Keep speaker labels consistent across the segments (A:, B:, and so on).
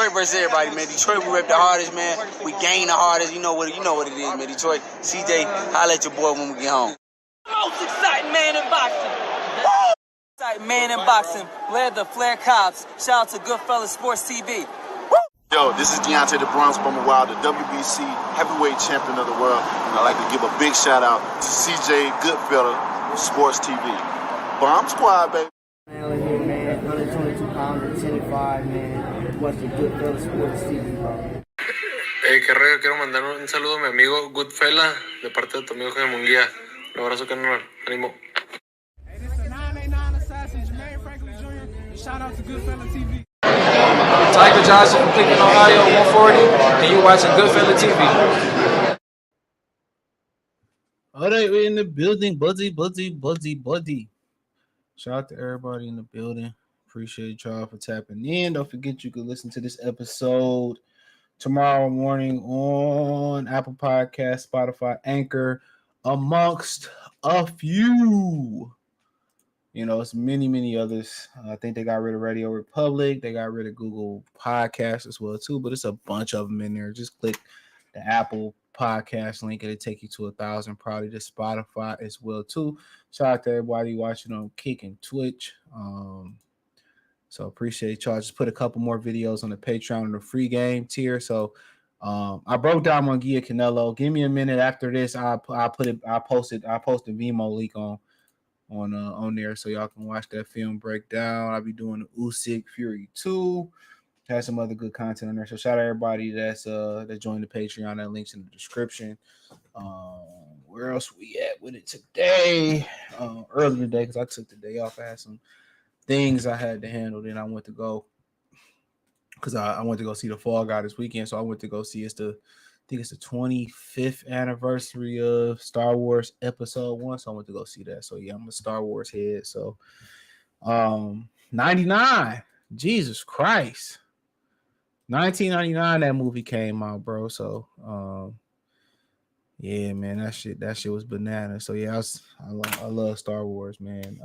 A: Detroit versus everybody, man. Detroit, we rep the hardest, man. We gain the hardest. You know what it is, man. Detroit, CJ, holla at your boy when we get home.
B: Most exciting man in boxing. Exciting man in boxing. Led the Flair Cops. Shout out to Goodfellas Sports TV.
C: Yo, this is Deontay the Bronx Bummer Wild, the WBC heavyweight champion of the world. And I'd like to give a big shout out to CJ Goodfellas Sports TV. Bomb Squad, baby.
D: Melon here, man. 122 pounds, 10-5, man. Watch the Goodfellas Sports TV, bro.
E: Hey, qué rollo, quiero mandar un saludo a mi amigo Goodfella de parte de tu amigo Jaime Munguía. Un abrazo, carnal. Ánimo.
F: Hey, this is the 989 Assassin, Jermaine Franklin Jr. Shout out to Goodfella TV.
G: Tiger Johnson from Cleveland, Ohio, 140, and you're watching Goodfella TV.
H: All right, we're in the building. Buddy. Shout out to everybody in the building. Appreciate y'all for tapping in. Don't forget you can listen to this episode tomorrow morning on Apple Podcasts, Spotify, Anchor, amongst a few. You know, it's many others. I think they got rid of Radio Republic. They got rid of Google Podcasts as well, too. But it's a bunch of them in there. Just click the Apple Podcast link. It'll take you to 1,000. Probably to Spotify as well, too. Shout out to everybody watching on Kick and Twitch. So appreciate y'all. Just put a couple more videos on the Patreon and the free game tier. So I broke down Munguia Canelo. Give me a minute after this. I'll post a Venmo link on there so y'all can watch that film breakdown. I'll be doing the Usyk Fury 2. Has some other good content on there. So shout out everybody that joined the Patreon. That link's in the description. Where else we at with it today? Earlier today, because I took the day off. I had some things I had to handle. Then I went to go because I went to go see the Fall Guy this weekend. So I went to go see I think it's the 25th anniversary of Star Wars Episode 1. So I went to go see that. So yeah, I'm a Star Wars head. So 99. Jesus Christ. 1999 that movie came out, bro. So yeah, man, that shit was bananas. So yeah, I love Star Wars, man.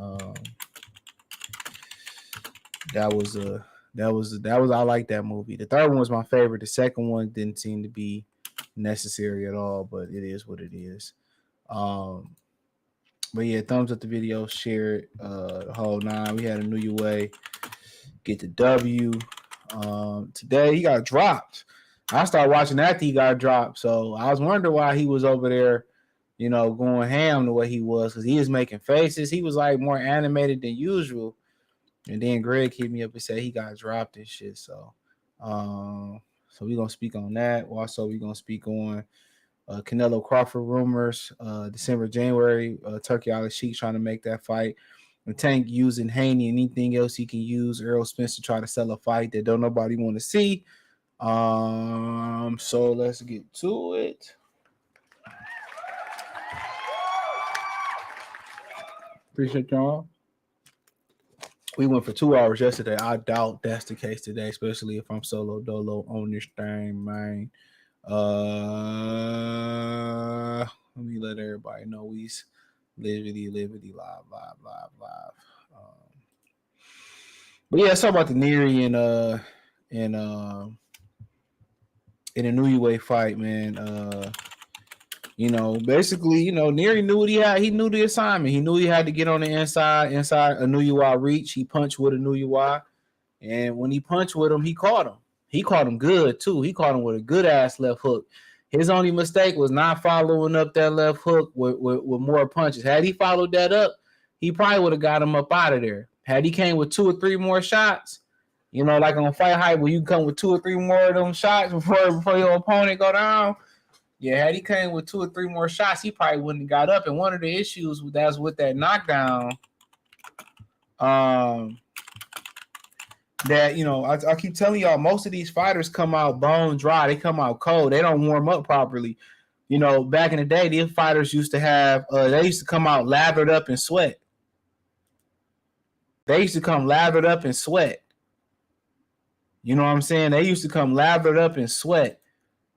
H: That was I like that movie. The third one was my favorite. The second one didn't seem to be necessary at all, but it is what it is. But yeah, thumbs up the video, share it, the whole nine. We had Inoue get the W. Today he got dropped. I started watching after he got dropped, so I was wondering why he was over there, you know, going ham the way he was, because he was making faces. He was like more animated than usual. And then Greg hit me up and said he got dropped and shit. So we're going to speak on that. Also, we're going to speak on Canelo Crawford rumors, December, January, Turkey Island Sheik trying to make that fight. And Tank using Haney and anything else he can use. Errol Spence to try to sell a fight that don't nobody want to see. So let's get to it. Appreciate y'all. We went for 2 hours yesterday. I doubt that's the case today, especially if I'm solo dolo on this thing, man. Let me let everybody know we's liberty, live. But yeah, let's talk about the Nery and a Inoue fight, man. You know, basically, you know, Nery knew what he had. He knew the assignment. He knew he had to get on the inside Inoue reach. He punched with Inoue, and when he punched with him, he caught him. He caught him good too. He caught him with a good ass left hook. His only mistake was not following up that left hook with more punches. Had he followed that up, he probably would have got him up out of there. Had he came with 2 or 3 more shots, you know, like on Fight Hype, where you come with 2 or 3 more of them shots before your opponent go down. Yeah, had he came with 2 or 3 more shots, he probably wouldn't have got up. And one of the issues with that knockdown, that, you know, I keep telling y'all, most of these fighters come out bone dry. They come out cold. They don't warm up properly. You know, back in the day, these fighters used to have, they used to come out lathered up in sweat. They used to come lathered up in sweat. You know what I'm saying? They used to come lathered up in sweat.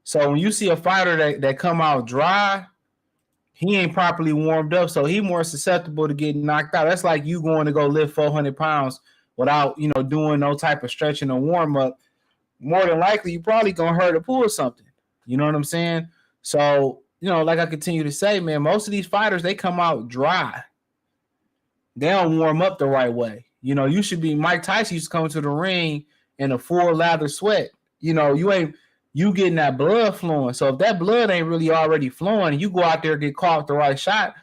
H: So when you see a fighter that come out dry, he ain't properly warmed up, so he more susceptible to getting knocked out. That's like you going to go lift 400 pounds without, you know, doing no type of stretching or warm up. more than likely you probably gonna hurt or pull something. You know what I'm saying? So, like I continue to say, man, most of these fighters, they come out dry. They don't warm up the right way. You should be Mike Tyson used to come to the ring in a full lather sweat. You getting that blood flowing. So if that blood ain't really already flowing and you go out there and get caught with the right shot,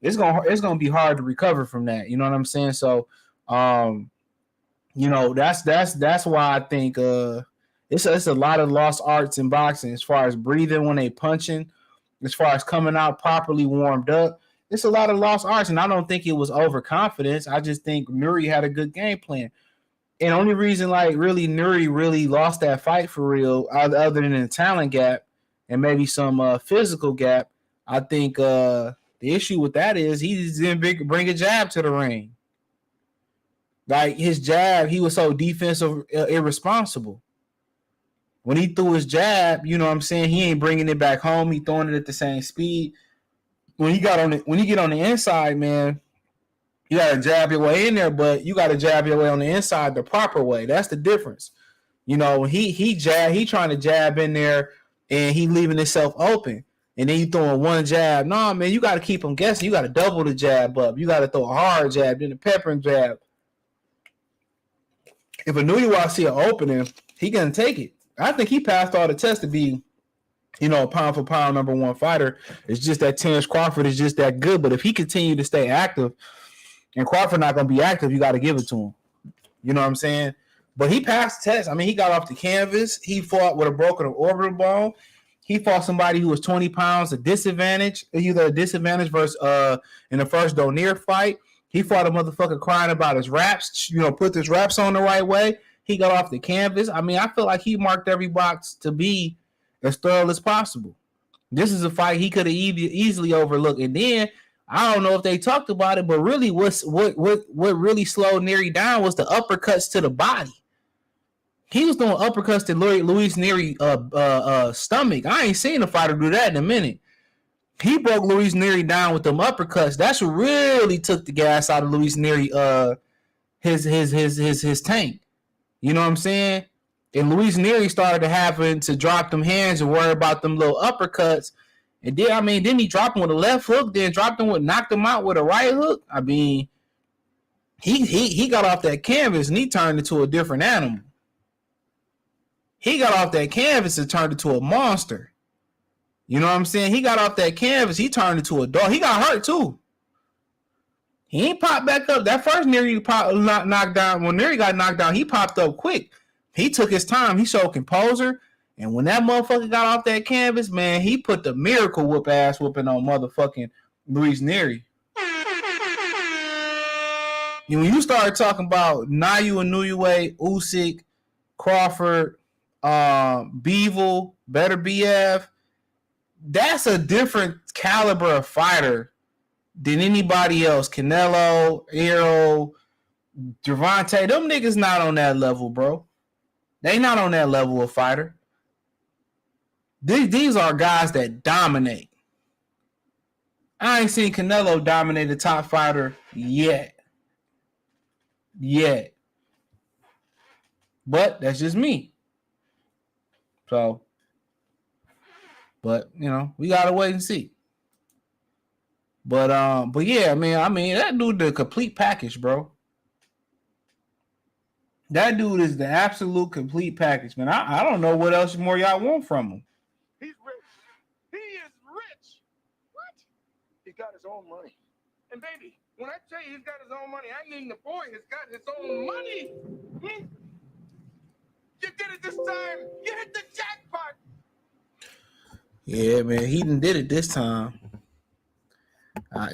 H: it's gonna be hard to recover from that. You know what I'm saying? So that's why I think it's a lot of lost arts in boxing as far as breathing when they punching, as far as coming out properly warmed up. It's a lot of lost arts, and I don't think it was overconfidence. I just think Nery had a good game plan. And only reason, Nery really lost that fight for real, other than a talent gap and maybe some physical gap, I think the issue with that is he didn't bring a jab to the ring. Like his jab, he was so defensive, irresponsible. When he threw his jab, you know what I'm saying, he ain't bringing it back home. He throwing it at the same speed. When you get on the inside, man, you got to jab your way in there, but you got to jab your way on the inside the proper way. That's the difference. When he trying to jab in there and he leaving himself open. And then you throwing one jab. No, man, you got to keep him guessing. You got to double the jab up. You got to throw a hard jab, then a peppering jab. If Inoue see an opening, he gonna take it. I think he passed all the tests to be, pound for pound number one fighter. It's just that Terrence Crawford is just that good. But if he continue to stay active, and Crawford not gonna be active, you got to give it to him. You know what I'm saying? But he passed the test. I mean, he got off the canvas. He fought with a broken orbital bone. He fought somebody who was 20 pounds, a disadvantage, either a disadvantage versus in the first Donaire fight. He fought a motherfucker crying about his raps, put his raps on the right way. He got off the canvas. I mean, I feel like he marked every box to be as thorough as possible. This is a fight he could have easily overlooked. And then I don't know if they talked about it, but really what really slowed Nery down was the uppercuts to the body. He was doing uppercuts to Luis Nery stomach. I ain't seen a fighter do that in a minute. He broke Luis Nery down with them uppercuts. That's what really took the gas out of Luis Nery his tank. You know what I'm saying? And Luis Nery started to having to drop them hands and worry about them little uppercuts. And then he dropped him with a left hook, then knocked him out with a right hook. I mean, he got off that canvas and he turned into a different animal. He got off that canvas and turned into a monster. You know what I'm saying? He got off that canvas. He turned into a dog. He got hurt too. He ain't popped back up. That first Nery knocked down. When Nery got knocked down, he popped up quick. He took his time. He showed composure. And when that motherfucker got off that canvas, man, he put the miracle whooping on motherfucking Luis Nery. And when you start talking about Inoue, Usyk, Crawford, Bivol, Better BF, that's a different caliber of fighter than anybody else. Canelo, Errol, Gervonta, them niggas not on that level, bro. They not on that level of fighter. These are guys that dominate. I ain't seen Canelo dominate a top fighter yet. But that's just me. So, but we gotta wait and see. But yeah, man. I mean, that dude the complete package, bro. That dude is the absolute complete package, man. I don't know what else more y'all want from him.
C: He's rich. He is rich. What? He got his own money. And baby, when I tell you he's got his own money, I mean the boy has got his own money. You did it this time. You hit the jackpot.
H: Yeah, man, he did it this time.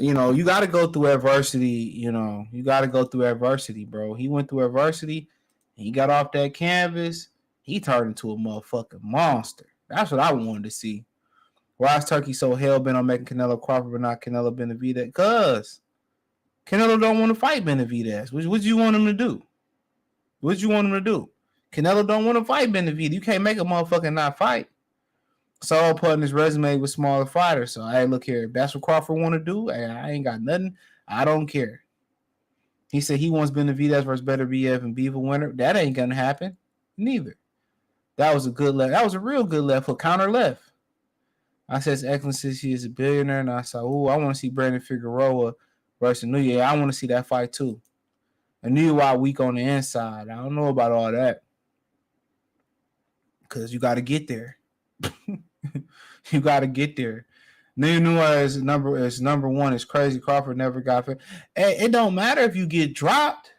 H: You got to go through adversity. You got to go through adversity, bro. He went through adversity. He got off that canvas. He turned into a motherfucking monster. That's what I wanted to see. Why is Turkey so hell-bent on making Canelo Crawford but not Canelo Benavidez? Because Canelo don't want to fight Benavidez. What you want him to do? What you want him to do? Canelo don't want to fight Benavidez. You can't make a motherfucker not fight. So putting his resume with smaller fighters. So, hey, look here. If that's what Crawford want to do, hey, I ain't got nothing. I don't care. He said he wants Benavidez versus Better BF and Bivol winner. That ain't going to happen. Neither. That was a good left. That was a real good left hook, counter left. I said, Excellency, he is a billionaire, and I said, "Ooh, I want to see Brandon Figueroa versus Inoue. I want to see that fight too." Inoue weak on the inside. I don't know about all that because you got to get there. You got to get there. Inoue is number one. It's crazy. Crawford never got fit. It don't matter if you get dropped.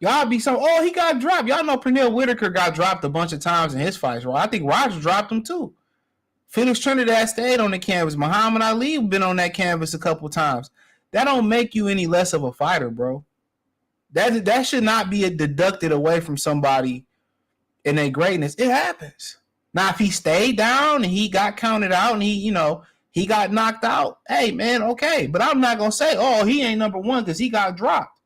H: Y'all be so, oh, he got dropped. Y'all know Pernell Whitaker got dropped a bunch of times in his fights. Well, I think Roger dropped him too. Felix Trinidad stayed on the canvas. Muhammad Ali been on that canvas a couple times. That don't make you any less of a fighter, bro. That should not be deducted away from somebody in their greatness. It happens. Now, if he stayed down and he got counted out and he got knocked out, hey, man, okay. But I'm not going to say, oh, he ain't number one because he got dropped.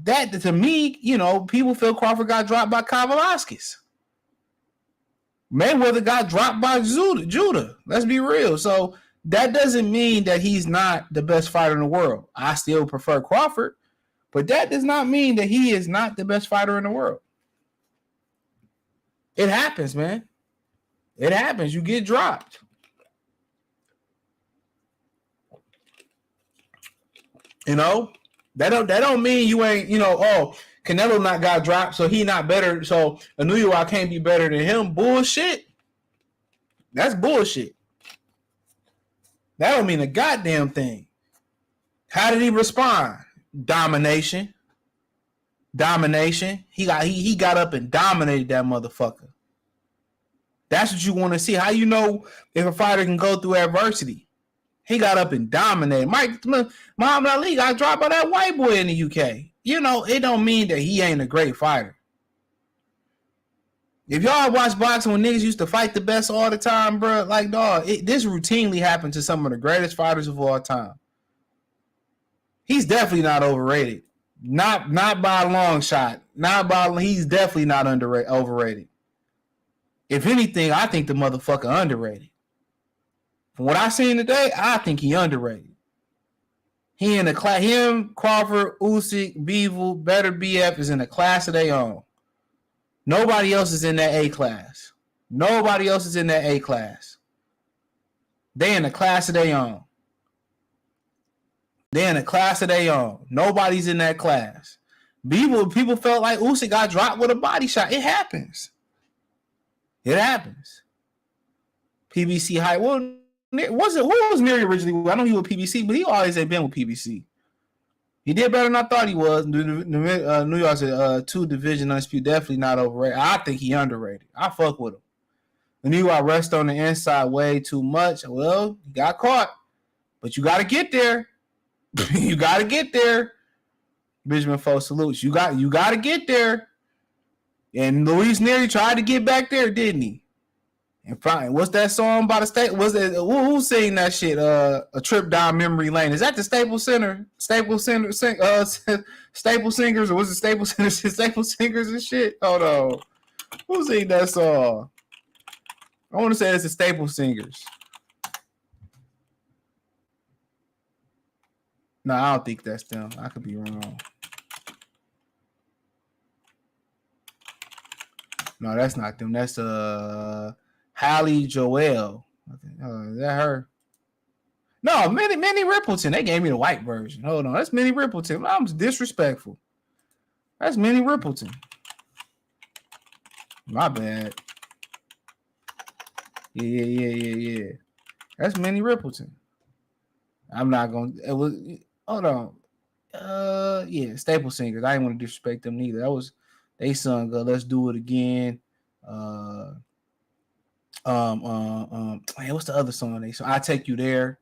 H: That, to me, people feel Crawford got dropped by Kavaliauskas. Mayweather got dropped by Judah. Let's be real. So that doesn't mean that he's not the best fighter in the world. I still prefer Crawford, but that does not mean that he is not the best fighter in the world. It happens, man. It happens. You get dropped. That don't mean you ain't, oh, Canelo not got dropped, so he not better. So Inoue can't be better than him. Bullshit. That's bullshit. That don't mean a goddamn thing. How did he respond? Domination. He got up and dominated that motherfucker. That's what you want to see. How you know if a fighter can go through adversity? He got up and dominated. Muhammad Ali got dropped by that white boy in the UK. It don't mean that he ain't a great fighter. If y'all watch boxing when niggas used to fight the best all the time, bro, like, dog, this routinely happened to some of the greatest fighters of all time. He's definitely not overrated. Not by a long shot. He's definitely not overrated. If anything, I think the motherfucker underrated. From what I seen today, I think he underrated. He in the class. Him, Crawford, Usyk, Bivol, Better BF is in a class of their own. Nobody else is in that A class. They in a class of their own. Nobody's in that class. People felt like Usyk got dropped with a body shot. It happens. PBC height. Well, what was Nery originally? I know he was PBC, but he always had been with PBC. He did better than I thought he was. New York's a 2-division undisputed, definitely not overrated. I think he underrated. I fuck with him. The New York rest on the inside way too much. Well, he got caught, but you got to get there. Benjamin Foe salutes. You got to get there. And Luis Nery tried to get back there, didn't he? And fine. What's that song by the state? Was it who's saying that shit? A trip down memory lane. Is that the Staples Center? Staples Singers, or was it Staples Center? Staples Singers and shit. Hold on. Who's saying that song? I want to say it's the Staples Singers. No, I don't think that's them. I could be wrong. No, that's not them. That's Hallie Joelle. Okay. Is that her? No, Minnie Rippleton. They gave me the white version. Hold on. That's Minnie Rippleton. I'm disrespectful. That's Minnie Rippleton. My bad. Yeah. That's Minnie Rippleton. I'm not going to. It was. Hold on. Yeah, Staple Singers. I didn't want to disrespect them neither. That was. They sung Let's Do It Again. What's the other song they sung? I Take You There.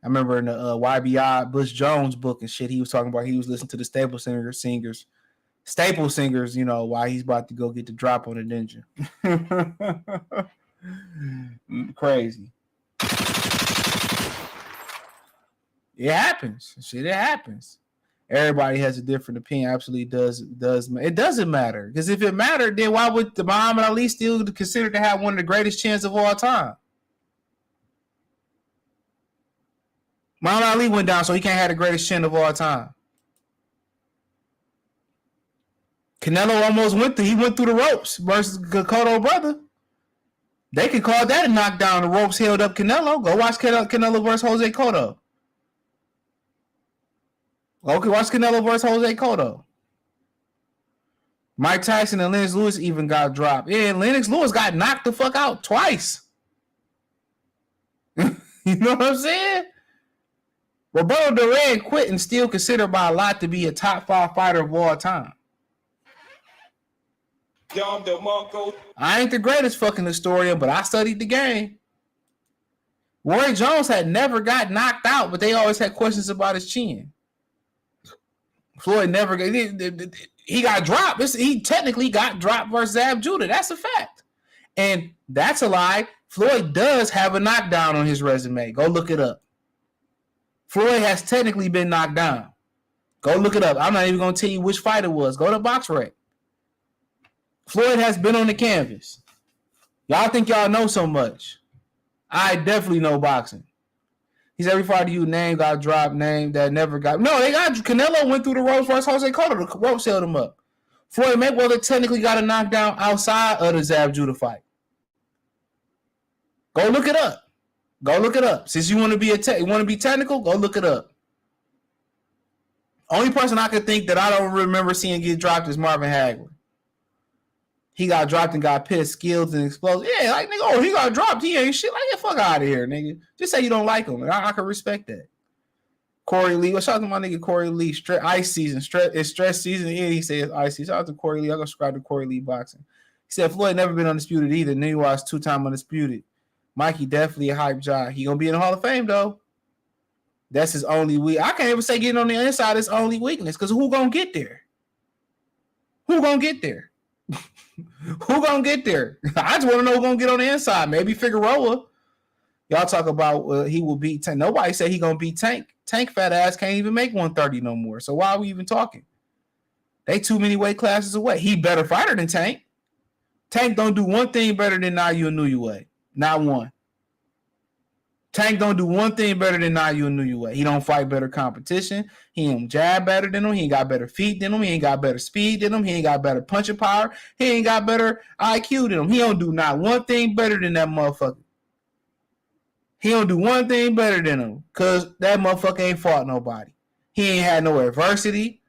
H: I remember in the YBI Bush Jones book and shit, he was talking about he was listening to the Staple Singers, while he's about to go get the drop on the ninja. Crazy. It happens. Shit, it happens. Everybody has a different opinion. Absolutely does. It doesn't matter. Because if it mattered, then why would the Muhammad Ali still considered to have one of the greatest chins of all time? Muhammad Ali went down, so he can't have the greatest chin of all time. Canelo almost went through the ropes versus Cotto brother. They could call that a knockdown. The ropes held up Canelo. Go watch Canelo versus Jose Cotto. Okay, watch Canelo versus Jose Cotto. Mike Tyson and Lennox Lewis even got dropped. Yeah, Lennox Lewis got knocked the fuck out twice. You know what I'm saying? Roberto Duran quit and still considered by a lot to be a top 5 fighter of all time. I ain't the greatest fucking historian, but I studied the game. Roy Jones had never got knocked out, but they always had questions about his chin. Floyd never got... He got dropped. He technically got dropped versus Zab Judah. That's a fact. And that's a lie. Floyd does have a knockdown on his resume. Go look it up. Floyd has technically been knocked down. Go look it up. I'm not even going to tell you which fight it was. Go to BoxRec. Floyd has been on the canvas. Y'all think y'all know so much. I definitely know boxing. He's every fighter you name got dropped, name that never got. No, they got Canelo went through the ropes versus Jose Cotto. The ropes held him up. Floyd Mayweather technically got a knockdown outside of the Zab Judah fight. Go look it up. Go look it up. Since you want to be technical, go look it up. Only person I could think that I don't remember seeing get dropped is Marvin Hagler. He got dropped and got pissed, skills and explosive. Yeah, like, nigga, oh, he got dropped. He ain't shit. Like, get fuck out of here, nigga. Just say you don't like him. I can respect that. Corey Lee. Well, shout out to my nigga Corey Lee. Ice season. It's stress season. Yeah, he says ice season. Shout out to Corey Lee. I'm going to subscribe to Corey Lee Boxing. He said Floyd never been undisputed either. Nery was 2-time undisputed. Mikey definitely a hype job. He going to be in the Hall of Fame, though. That's his only weakness. I can't even say getting on the inside is only weakness because who going to get there? Who going to get there? Who gonna get there? I just want to know who's gonna get on the inside. Maybe Figueroa. Y'all talk about he will beat Tank. Nobody said he gonna beat Tank. Tank fat ass can't even make 130 no more. So why are we even talking? They too many weight classes away. He better fighter than Tank. Tank don't do one thing better than Inoue. Not one. Tank don't do one thing better than Inoue. He don't fight better competition. He don't jab better than him. He ain't got better feet than him. He ain't got better speed than him. He ain't got better punching power. He ain't got better IQ than him. He don't do not one thing better than that motherfucker. He don't do one thing better than him because that motherfucker ain't fought nobody. He ain't had no adversity.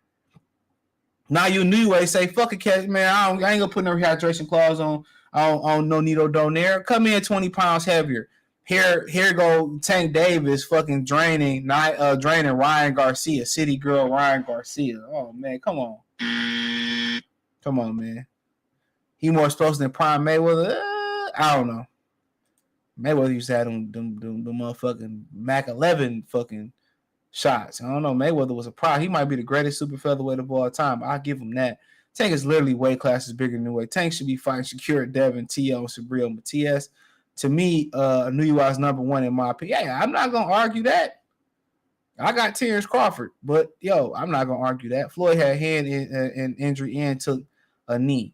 H: Now you knew I say, fuck a cat, man. I ain't gonna put no rehydration clause on no Nito Donaire. Come in 20 pounds heavier. Here go Tank Davis fucking draining Ryan Garcia, City Girl Ryan Garcia. Oh man, come on. Come on, man. He more explosive than Prime Mayweather. I don't know. Mayweather used to have them motherfucking Mac 11 fucking shots. I don't know. Mayweather was a pro. He might be the greatest super featherweight of all time. I'll give him that. Tank is literally weight classes bigger than Inoue. Tank should be fighting Shakur, Devin, T.O., and Sabril Matias. To me, Inoue was number one in my opinion. Yeah, I'm not gonna argue that. I got Terrence Crawford, but yo, I'm not gonna argue that. Floyd had hand in injury and took a knee.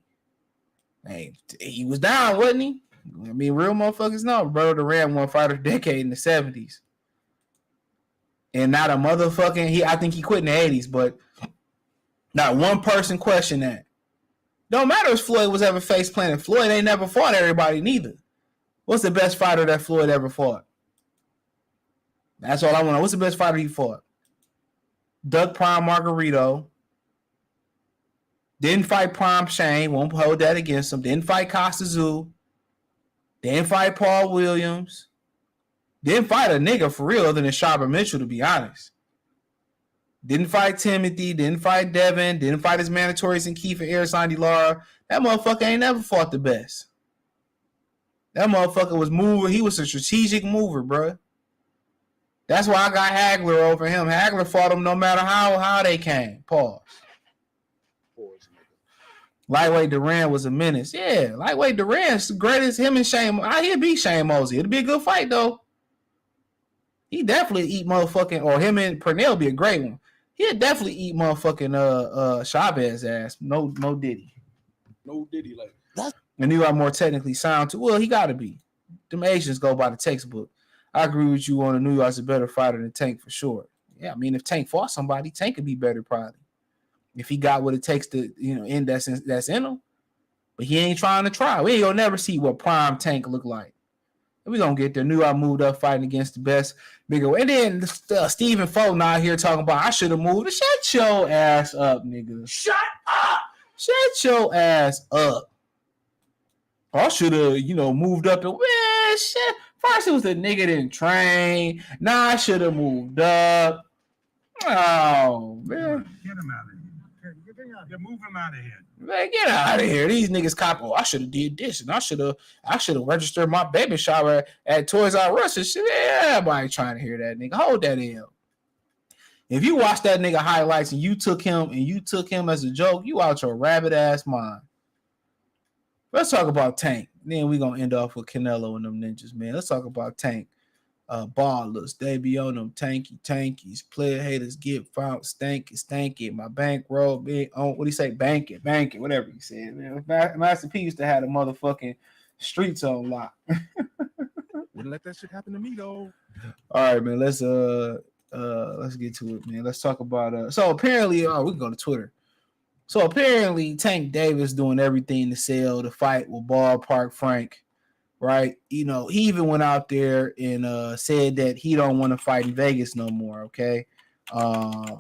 H: Hey, he was down, wasn't he? I mean, real motherfuckers know. Roberto Duran won Fighter of the Decade in the 70s. And not a motherfucking I think he quit in the 80s, but not one person questioned that. Don't matter if Floyd was ever face planted. Floyd ain't never fought everybody neither. What's the best fighter that Floyd ever fought? That's all I want to know. What's the best fighter he fought? Doug Prime Margarito. Didn't fight Prime Shane. Won't hold that against him. Didn't fight Costa Zoo. Didn't fight Paul Williams. Didn't fight a nigga for real other than Shabba Mitchell, to be honest. Didn't fight Timothy. Didn't fight Devin. Didn't fight his mandatories in Keith and Arizandi Lara. That motherfucker ain't never fought the best. That motherfucker was moving. He was a strategic mover, bro. That's why I got Hagler over him. Hagler fought him no matter how they came. Pause. Lightweight Duran was a menace. Yeah, lightweight Duran's the greatest. Him and Shane. He'll beat Shane Mosley. It'll be a good fight, though. He definitely eat motherfucking, or him and Pernell be a great one. He'll definitely eat motherfucking Chavez ass. No Diddy.
I: No Diddy, like
H: that. And you are more technically sound too. Well, he got to be. Them Asians go by the textbook. I agree with you on the New York's a better fighter than Tank for sure. Yeah, I mean, if Tank fought somebody, Tank could be better probably. if he got what it takes to, end that's in him. But he ain't trying to try. We ain't gonna never see what prime Tank look like. We gonna get there. Knew I moved up fighting against the best, bigger. And then Stephen Fulton out here talking about I should have moved. Shut your ass up, nigga. Shut up. Shut your ass up. I should have, moved up. Shit. First it was the nigga didn't train. Now I should have moved up. Oh man.
J: Get him out of here. Move him out of here.
H: Man, get out of here. These niggas cop. I should have did this, and I should have registered my baby shower at Toys R Us and shit. Yeah, everybody trying to hear that nigga. Hold that in. If you watch that nigga highlights and you took him as a joke, you out your rabbit ass mind. Let's talk about Tank. Then we gonna end off with Canelo and them ninjas, man. Let's talk about Tank. Ballers, they be on them tankies. Player haters get found stanky. My bankroll be on. What do you say? Bank it. Whatever he said. Man, Master P used to have the motherfucking streets on lock.
J: Wouldn't let that shit happen to me though.
H: All right, man. Let's get to it, man. Let's talk about So apparently, we can go to Twitter. So apparently, Tank Davis doing everything to sell the fight with Ballpark Frank. Right, he even went out there and said that he don't want to fight in Vegas no more. Okay, I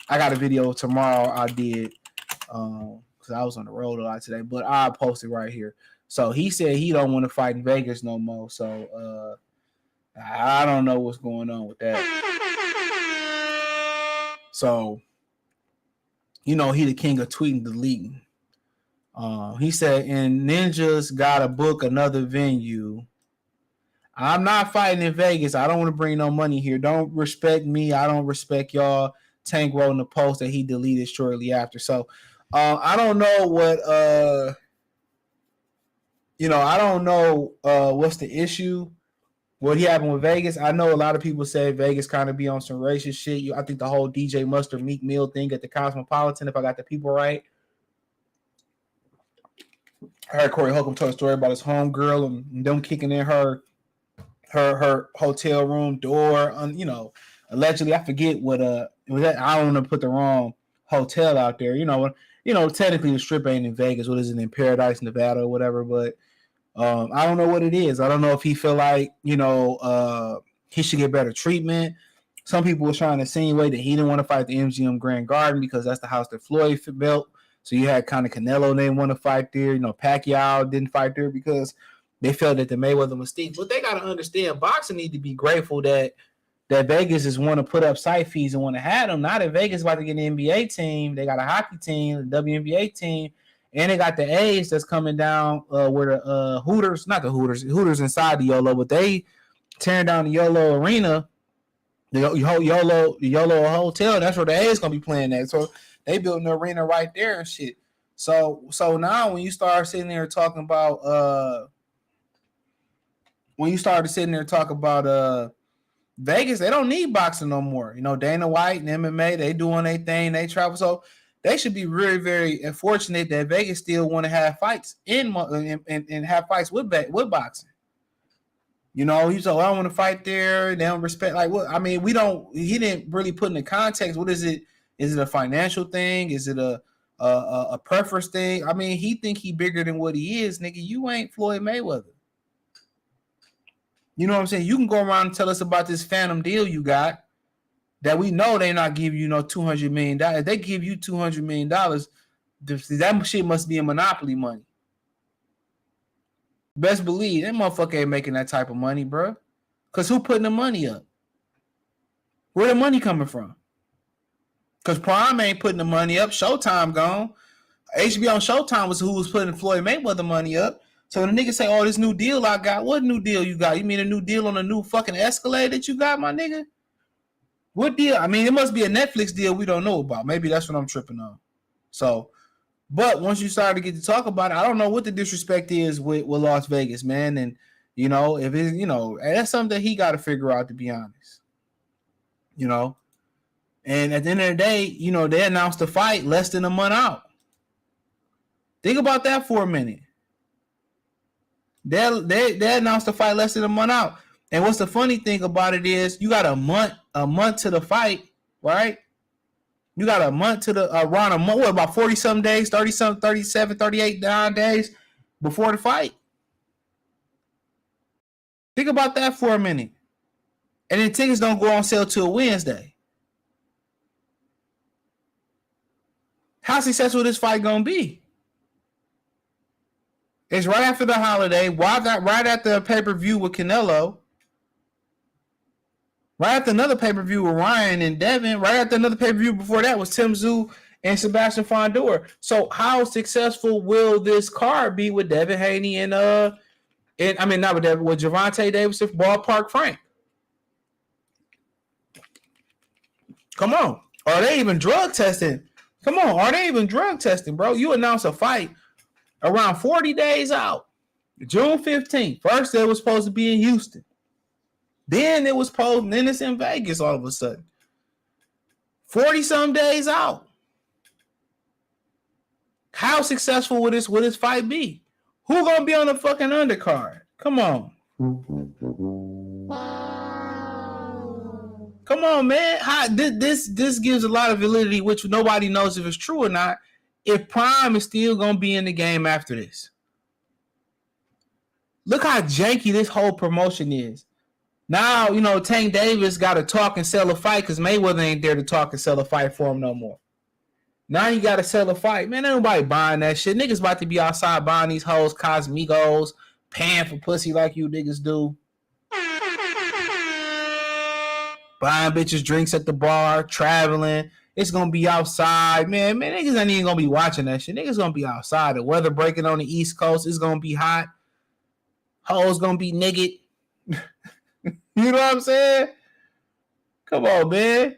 H: got a video tomorrow I did because I was on the road a lot today, but I posted right here. So he said he don't want to fight in Vegas no more. So I don't know what's going on with that. So he the king of tweeting, deleting. He said, and ninjas gotta book another venue. I'm not fighting in Vegas. I don't want to bring no money here. Don't respect me. I don't respect y'all. Tank wrote in the post that he deleted shortly after. So I don't know what I don't know what's the issue. What happened with Vegas. I know a lot of people say Vegas kind of be on some racist shit. I think the whole DJ Mustard Meek Mill thing at the Cosmopolitan, if I got the people right. I heard Corey Holcomb tell a story about his homegirl and them kicking in her hotel room door. Allegedly, I forget what it was. I don't want to put the wrong hotel out there. Technically the strip ain't in Vegas. What is it, in Paradise, Nevada, or whatever? But I don't know what it is. I don't know if he feel like he should get better treatment. Some people were trying to insinuate that he didn't want to fight the MGM Grand Garden because that's the house that Floyd built. So you had kind of Canelo, they didn't want to fight there. Pacquiao didn't fight there because they felt that the Mayweather Mystique. But they got to understand, boxing need to be grateful that Vegas is want to put up site fees and want to have them. Now that Vegas about to get an NBA team, they got a hockey team, the WNBA team, and they got the A's that's coming down where the Hooters, not the Hooters inside the YOLO, but they tearing down the YOLO arena, the YOLO hotel. That's where the A's going to be playing at. So they built an arena right there and shit. So now when you start sitting there talking about Vegas, they don't need boxing no more. Dana White and MMA, they doing their thing, they travel. So they should be very, very fortunate that Vegas still want to have fights and have fights with boxing. He said, I want to fight there. They don't respect he didn't really put in the context. What is it? Is it a financial thing? Is it a preference thing? He think he bigger than what he is, nigga. You ain't Floyd Mayweather. You know what I'm saying? You can go around and tell us about this phantom deal you got that we know they not give you $200 million. If they give you $200 million, that shit must be a monopoly money. Best believe that motherfucker ain't making that type of money, bro. Because who putting the money up? Where the money coming from? Because Prime ain't putting the money up. Showtime gone. HBO Showtime was who was putting Floyd Mayweather money up. So when the nigga say, this new deal I got, what new deal you got? You mean a new deal on a new fucking Escalade that you got, my nigga? What deal? It must be a Netflix deal we don't know about. Maybe that's what I'm tripping on. So, but once you start to get to talk about it, I don't know what the disrespect is with Las Vegas, man. And, if it's, that's something that he got to figure out, to be honest. And at the end of the day, they announced the fight less than a month out. Think about that for a minute. They announced the fight less than a month out. And what's the funny thing about it is you got a month to the fight, right? You got a month to the around a month, what, about 40-something days, 30-something, 37, 38 days before the fight. Think about that for a minute. And then tickets don't go on sale till Wednesday. How successful this fight gonna be? It's right after the holiday. Right after a pay-per-view with Canelo. Right after another pay-per-view with Ryan and Devin. Right after another pay-per-view before that was Tim Tszyu and Sebastian Fondor. So how successful will this card be with Devin Haney and not with Devin, with Gervonta Davis and Ballpark Frank? Come on. Are they even drug testing? Come on. Are they even drug testing, bro? You announce a fight around 40 days out. June 15th. First, it was supposed to be in Houston. Then it was supposed, then it's in Vegas all of a sudden. 40-some days out. How successful will this fight be? Who gonna be on the fucking undercard? Come on. Come on, man. This gives a lot of validity, which nobody knows if it's true or not, if Prime is still going to be in the game after this. Look how janky this whole promotion is. Now, Tank Davis got to talk and sell a fight because Mayweather ain't there to talk and sell a fight for him no more. Now you got to sell a fight. Man, ain't nobody buying that shit. Niggas about to be outside buying these hoes, Cosmigos, paying for pussy like you niggas do. Buying bitches drinks at the bar, traveling. It's going to be outside. Man, niggas ain't even going to be watching that shit. Niggas going to be outside. The weather breaking on the East Coast. It's going to be hot. Hoes going to be nigga. You know what I'm saying? Come on, man.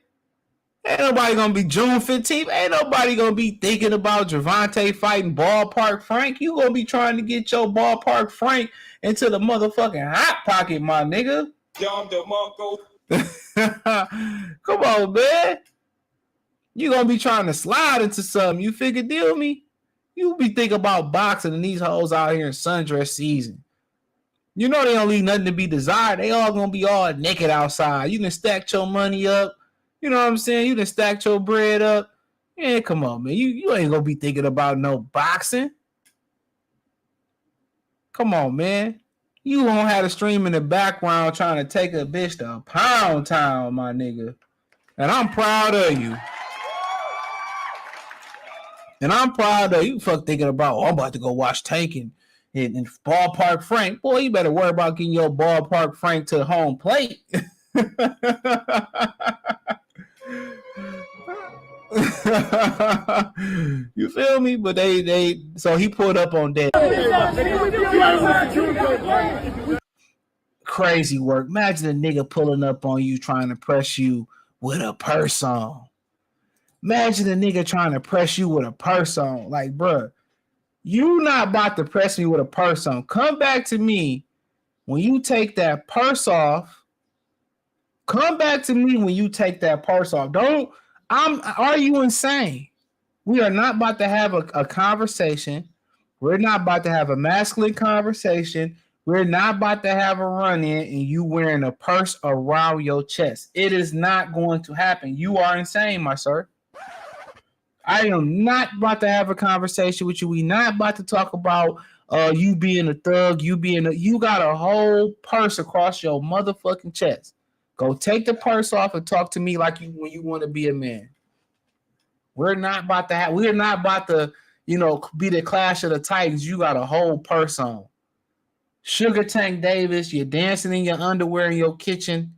H: Ain't nobody going to be June 15th. Ain't nobody going to be thinking about Gervonta fighting Ballpark Frank. You going to be trying to get your Ballpark Frank into the motherfucking hot pocket, my nigga. Come on, man. You gonna be trying to slide into something. You figure deal me? You be thinking about boxing and these hoes out here in sundress season. They don't leave nothing to be desired. They all gonna be all naked outside. You done stacked your money up. You know what I'm saying? You done stacked your bread up. Yeah, come on, man. You ain't gonna be thinking about no boxing. Come on, man. You won't have a stream in the background trying to take a bitch to Pound Town, my nigga. And I'm proud of you. And I'm proud of you. Fuck thinking about, I'm about to go watch Tank and Ballpark Frank. Boy, you better worry about getting your Ballpark Frank to the home plate. You feel me? But so he pulled up on that. Crazy work. Imagine a nigga pulling up on you trying to press you with a purse on. Imagine a nigga trying to press you with a purse on. Like, bruh, you not about to press me with a purse on. Come back to me when you take that purse off. Come back to me when you take that purse off. Are you insane? We are not about to have a conversation. We're not about to have a masculine conversation. We're not about to have a run-in and you wearing a purse around your chest. It is not going to happen. You are insane, my sir. I am not about to have a conversation with you. We're not about to talk about you being a thug, you got a whole purse across your motherfucking chest. Go take the purse off and talk to me like when you want to be a man. We're not about to be the Clash of the Titans. You got a whole purse on. Sugar Tank Davis, you're dancing in your underwear in your kitchen.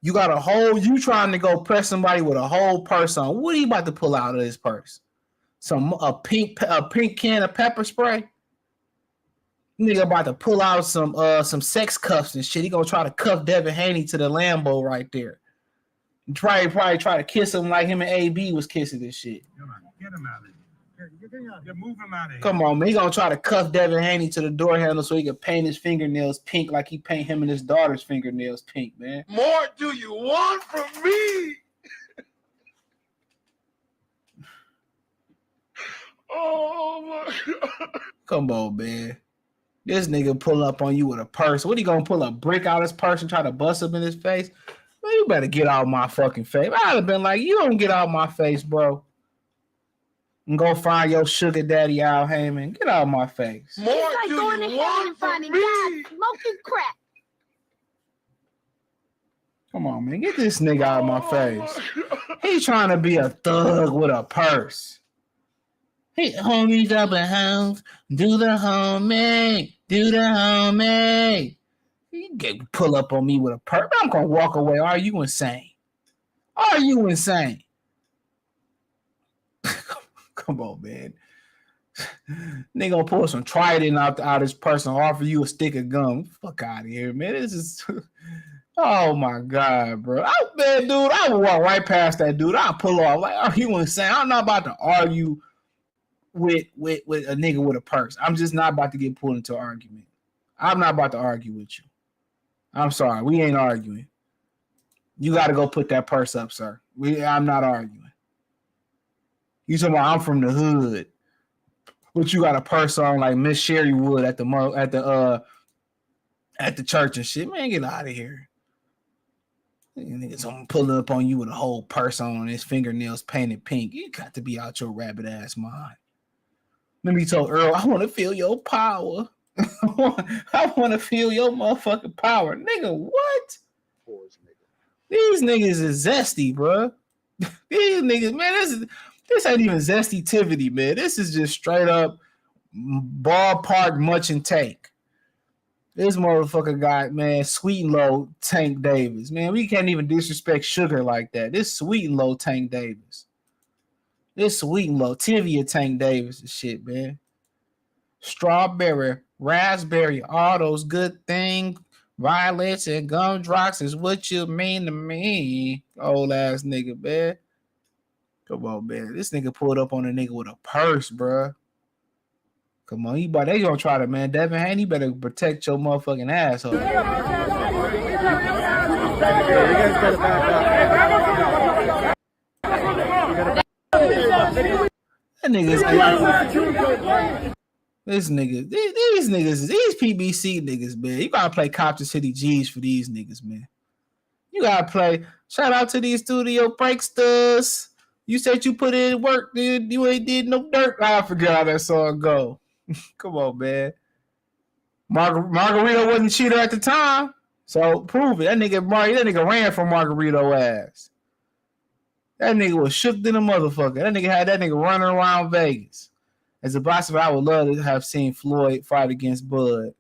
H: You trying to go press somebody with a whole purse on. What are you about to pull out of this purse? A pink can of pepper spray? Nigga about to pull out some sex cuffs and shit. He gonna try to cuff Devin Haney to the Lambo right there. Probably try to kiss him like him and AB was kissing this shit.
J: Get him out of here. Move him out of here.
H: Come on, man. He gonna try to cuff Devin Haney to the door handle so he can paint his fingernails pink like he paint him and his daughter's fingernails pink, man.
C: More do you want from me? Oh my God.
H: Come on, man. This nigga pull up on you with a purse. What, he gonna pull a brick out his purse and try to bust him in his face? Man, you better get out my fucking face. I'd have been like, you don't get out my face, bro. And go find your sugar daddy Al Heyman. Get out of my face.
J: More it's like going to hell and finding God smoking crack.
H: Come on, man. Get this nigga out of my face. He's trying to be a thug with a purse. Hey, homies up in house. Do the homie. Do the homie. You get pull up on me with a purse. I'm going to walk away. Are you insane? Are you insane? Come on, man. Nigga gonna pull some Trident out his purse and offer you a stick of gum. Fuck out of here, man. This is... Oh, my God, bro. I would walk right past that dude. I'll pull off. Like, are you insane? I'm not about to argue with a nigga with a purse. I'm just not about to get pulled into an argument. I'm not about to argue with you. I'm sorry. We ain't arguing. You got to go put that purse up, sir. I'm not arguing. You talking about I'm from the hood, but you got a purse on like Miss Sherry would at the church and shit. Man, get out of here. Niggas pulling up on you with a whole purse on his fingernails painted pink. You got to be out your rabbit ass mind. Let me tell Earl, I want to feel your power. I want to feel your motherfucking power. Nigga, what? These niggas is zesty, bro. These niggas, man, this ain't even zesty-tivity, man. This is just straight up ballpark much and take. This motherfucker got, man, sweet and low Tank Davis. Man, we can't even disrespect Sugar like that. This sweet and low Tank Davis. This sweet and low Tivia Tank Davis and shit, man. Strawberry, raspberry, all those good things. Violets and gumdrops is what you mean to me. Old ass nigga, man. Come on, man. This nigga pulled up on a nigga with a purse, bruh. Come on, they gonna try to, man. Devin Haney, better protect your motherfucking asshole. That nigga's these PBC niggas, man. You gotta play Compton City G's for these niggas, man. You gotta play. Shout out to these studio pranksters. You said you put in work, dude. You ain't did no dirt. I forgot how that song go. Come on, man. Margarito wasn't a cheater at the time, so prove it. That nigga ran from Margarito ass. That nigga was shook than a motherfucker. That nigga had that nigga running around Vegas. As a boxer, I would love to have seen Floyd fight against Bud.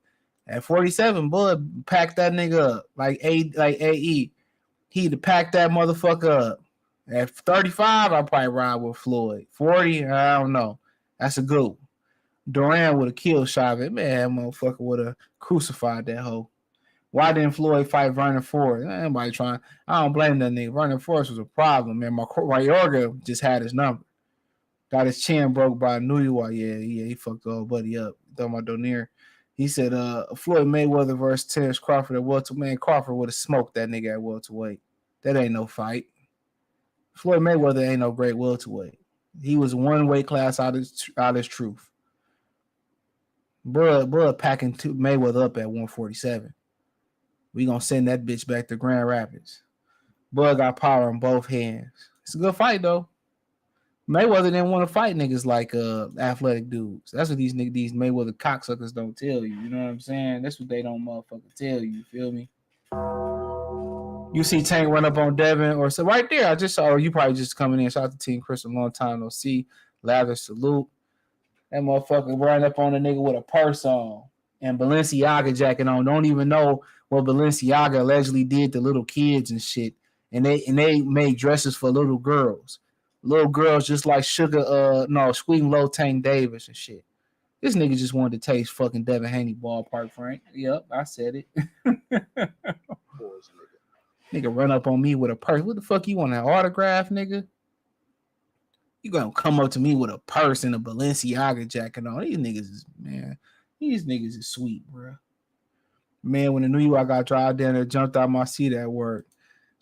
H: At 47, Bud packed that nigga up like AE. He'd pack that motherfucker up. At 35, I'd probably ride with Floyd. 40, I don't know. That's a good one. Duran would have killed Chavez. Man, that motherfucker would have crucified that hoe. Why didn't Floyd fight Vernon Forrest? Anybody trying? I don't blame that nigga. Vernon Forrest was a problem, man. Mayorga just had his number. Got his chin broke by Inoue. Yeah, he fucked the old buddy up. Talking about Donaire. He said, Floyd Mayweather versus Terrence Crawford at welterweight. Man, Crawford would have smoked that nigga at welterweight. That ain't no fight. Floyd Mayweather ain't no great welterweight. He was one weight class out his truth. Bruh packing Mayweather up at 147. We gonna send that bitch back to Grand Rapids. Bud got power in both hands. It's a good fight though. Mayweather didn't want to fight niggas like athletic dudes. That's what these Mayweather cocksuckers don't tell you. You know what I'm saying? That's what they don't motherfucking tell you. You feel me? You see Tank run up on Devin or so right there. I just saw you probably just coming in. Shout out to Team Chris, a long time no see. Lavish salute. That motherfucker run up on a nigga with a purse on and Balenciaga jacket on. Don't even know what Balenciaga allegedly did to little kids and shit. And they made dresses for little girls. Little girls just like Sweet and Low Tank Davis and shit. This nigga just wanted to taste fucking Devin Haney ballpark, Frank. Yep, I said it. Nigga run up on me with a purse. What the fuck you want, an autograph, nigga? You gonna come up to me with a purse and a Balenciaga jacket on. These niggas is sweet, bro. Man, when I knew I got drive down there, jumped out my seat at work.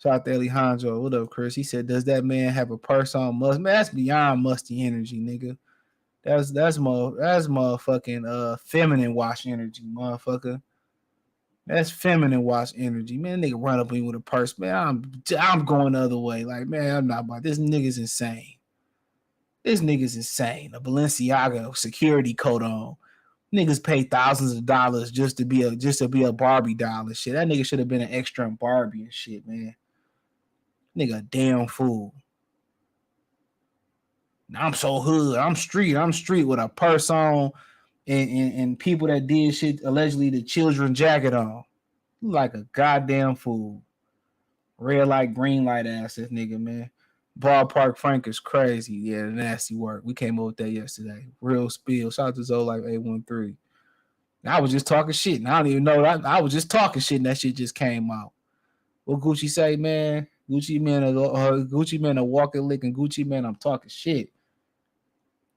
H: Shout out to Alejandro. What up, Chris? He said, does that man have a purse on must? Man, that's beyond musty energy, nigga. That's motherfucking feminine wash energy, motherfucker. That's feminine watch energy, man. Nigga run up on me with a purse, man. I'm going the other way. Like, man, I'm not about this. Nigga's insane. This nigga's insane. A Balenciaga security coat on. Niggas pay thousands of dollars just to be a Barbie doll and shit. That nigga should have been an extra in Barbie and shit, man. Nigga, a damn fool. I'm so hood. I'm street with a purse on and people that did shit allegedly the children jacket on. Like a goddamn fool. Red light, green light ass this nigga, man. Ballpark Frank is crazy. Yeah, nasty work. We came up with that yesterday. Real spill. Shout out to Zoe Life 813. I was just talking shit. And I don't even know. I was just talking shit and that shit just came out. What Gucci say, man? Gucci man a walking licking Gucci man. I'm talking shit.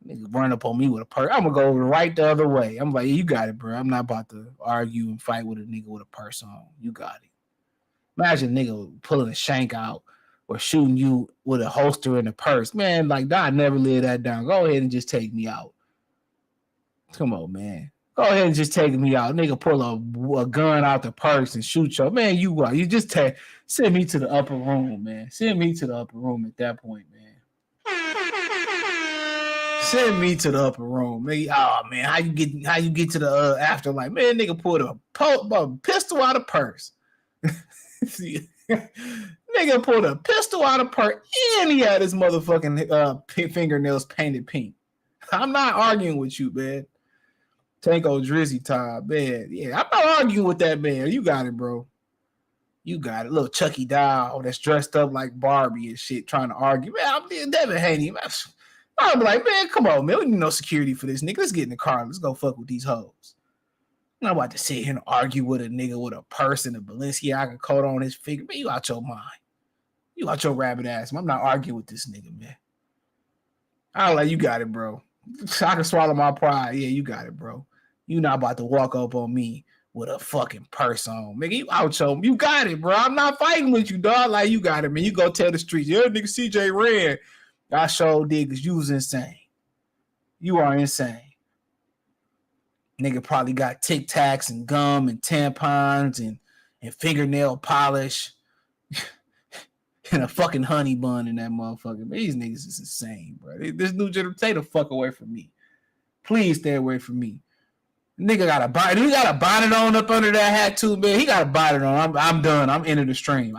H: Nigga run up on me with a purse. I'm gonna go right the other way. I'm like, you got it, bro. I'm not about to argue and fight with a nigga with a purse on. You got it. Imagine a nigga pulling a shank out or shooting you with a holster in a purse. Man, like, I never live that down. Go ahead and just take me out. Come on, man. Go ahead and just take me out. Nigga pull a gun out the purse and shoot you. Man, you just send me to the upper room, man. Send me to the upper room at that point, man. Send me to the upper room. Man, oh man, how you get to the afterlife? Man, nigga pulled a pistol out of purse. Nigga pulled a pistol out of purse and he had his motherfucking fingernails painted pink. I'm not arguing with you, man. Tanko Drizzy time, man. Yeah, I'm not arguing with that, man. You got it, bro. You got it. Little Chucky doll that's dressed up like Barbie and shit trying to argue. Man, I'm Devin Haney. I'm like, man, come on, man. We need no security for this nigga. Let's get in the car. Let's go fuck with these hoes. I'm not about to sit here and argue with a nigga with a purse and a Balenciaga coat on his finger. Man, you out your mind. You out your rabbit ass. I'm not arguing with this nigga, man. I'm like, you got it, bro. I can swallow my pride. Yeah, you got it, bro. You not about to walk up on me with a fucking purse on. Nigga, you out your, you got it, bro. I'm not fighting with you, dog. Like, you got it, man. You go tell the streets, yeah, nigga CJ ran. I sure did because you was insane. You are insane. Nigga probably got Tic Tacs and gum and tampons and fingernail polish and a fucking honey bun in that motherfucker. Man, these niggas is insane, bro. This new generation, stay the fuck away from me. Please stay away from me. Nigga got a bonnet. He got a bonnet on up under that hat too, man. He got a bonnet on. I'm done. I'm ending the stream.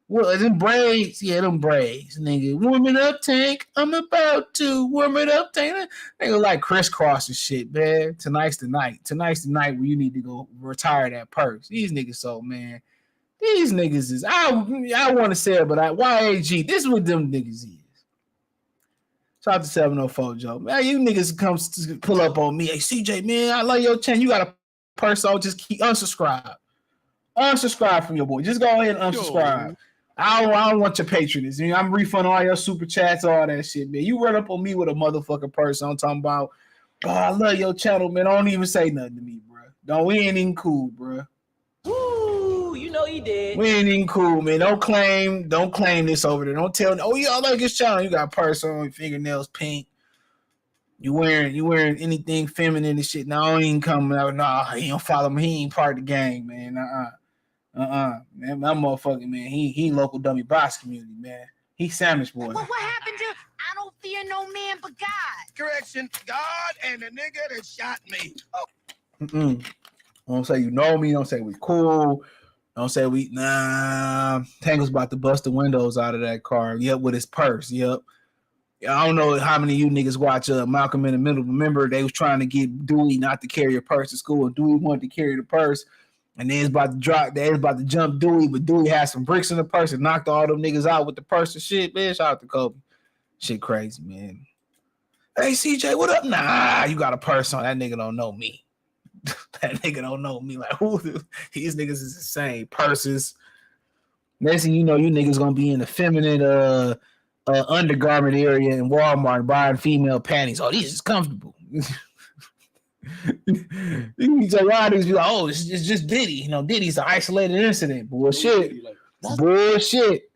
H: Well, them braids. Yeah, them braids, nigga. Warm it up, Tank. I'm about to warm it up, Tank. Nigga like crisscross and shit, man. Tonight's the night. Tonight's the night where you need to go retire that purse. These niggas, so man. These niggas is. I want to say it, but YAG. This is what them niggas is. Shout out to 704 Joe. Man, you niggas come pull up on me. Hey, CJ, man, I love your channel. You got a purse on. Just keep unsubscribe. Unsubscribe from your boy. Just go ahead and unsubscribe. Yo. I don't want your patronage. I'm refunding all your super chats, all that shit, man. You run up on me with a motherfucking purse. I'm talking about, oh, I love your channel, man. Don't even say nothing to me, bro. We ain't even cool, bro.
B: Woo, you know he did.
H: We ain't even cool, man. Don't claim this over there. Don't tell me, oh, yeah, I like his channel. You got a purse on, fingernails pink. You wearing anything feminine and shit. Now, I don't even come out. Nah, he don't follow me. He ain't part of the gang, man. Man, my motherfucking man, he local dummy box community, man. He sandwich boy.
J: What happened to I don't fear no man but God? Correction, God and the nigga that shot me. Oh.
H: Don't say you know me. Don't say we cool. Don't say we Tangle's about to bust the windows out of that car. Yep, with his purse. Yep. I don't know how many of you niggas watch Malcolm in the Middle. Remember, they was trying to get Dewey not to carry a purse to school, and Dewey wanted to carry the purse. And they was about to drop. They was about to jump Dewey, but Dewey had some bricks in the purse and knocked all them niggas out with the purse and shit. Man, shout out to Kobe. Shit crazy, man. Hey, CJ, what up? Nah, you got a purse on. That nigga don't know me. That nigga don't know me. Like, who? These niggas is insane. Purses. Next thing you know, you niggas gonna be in the feminine undergarment area in Walmart buying female panties. Oh, these is comfortable. You say, why niggas be like, oh, it's just Diddy. You know, Diddy's an isolated incident. Bullshit. Bullshit.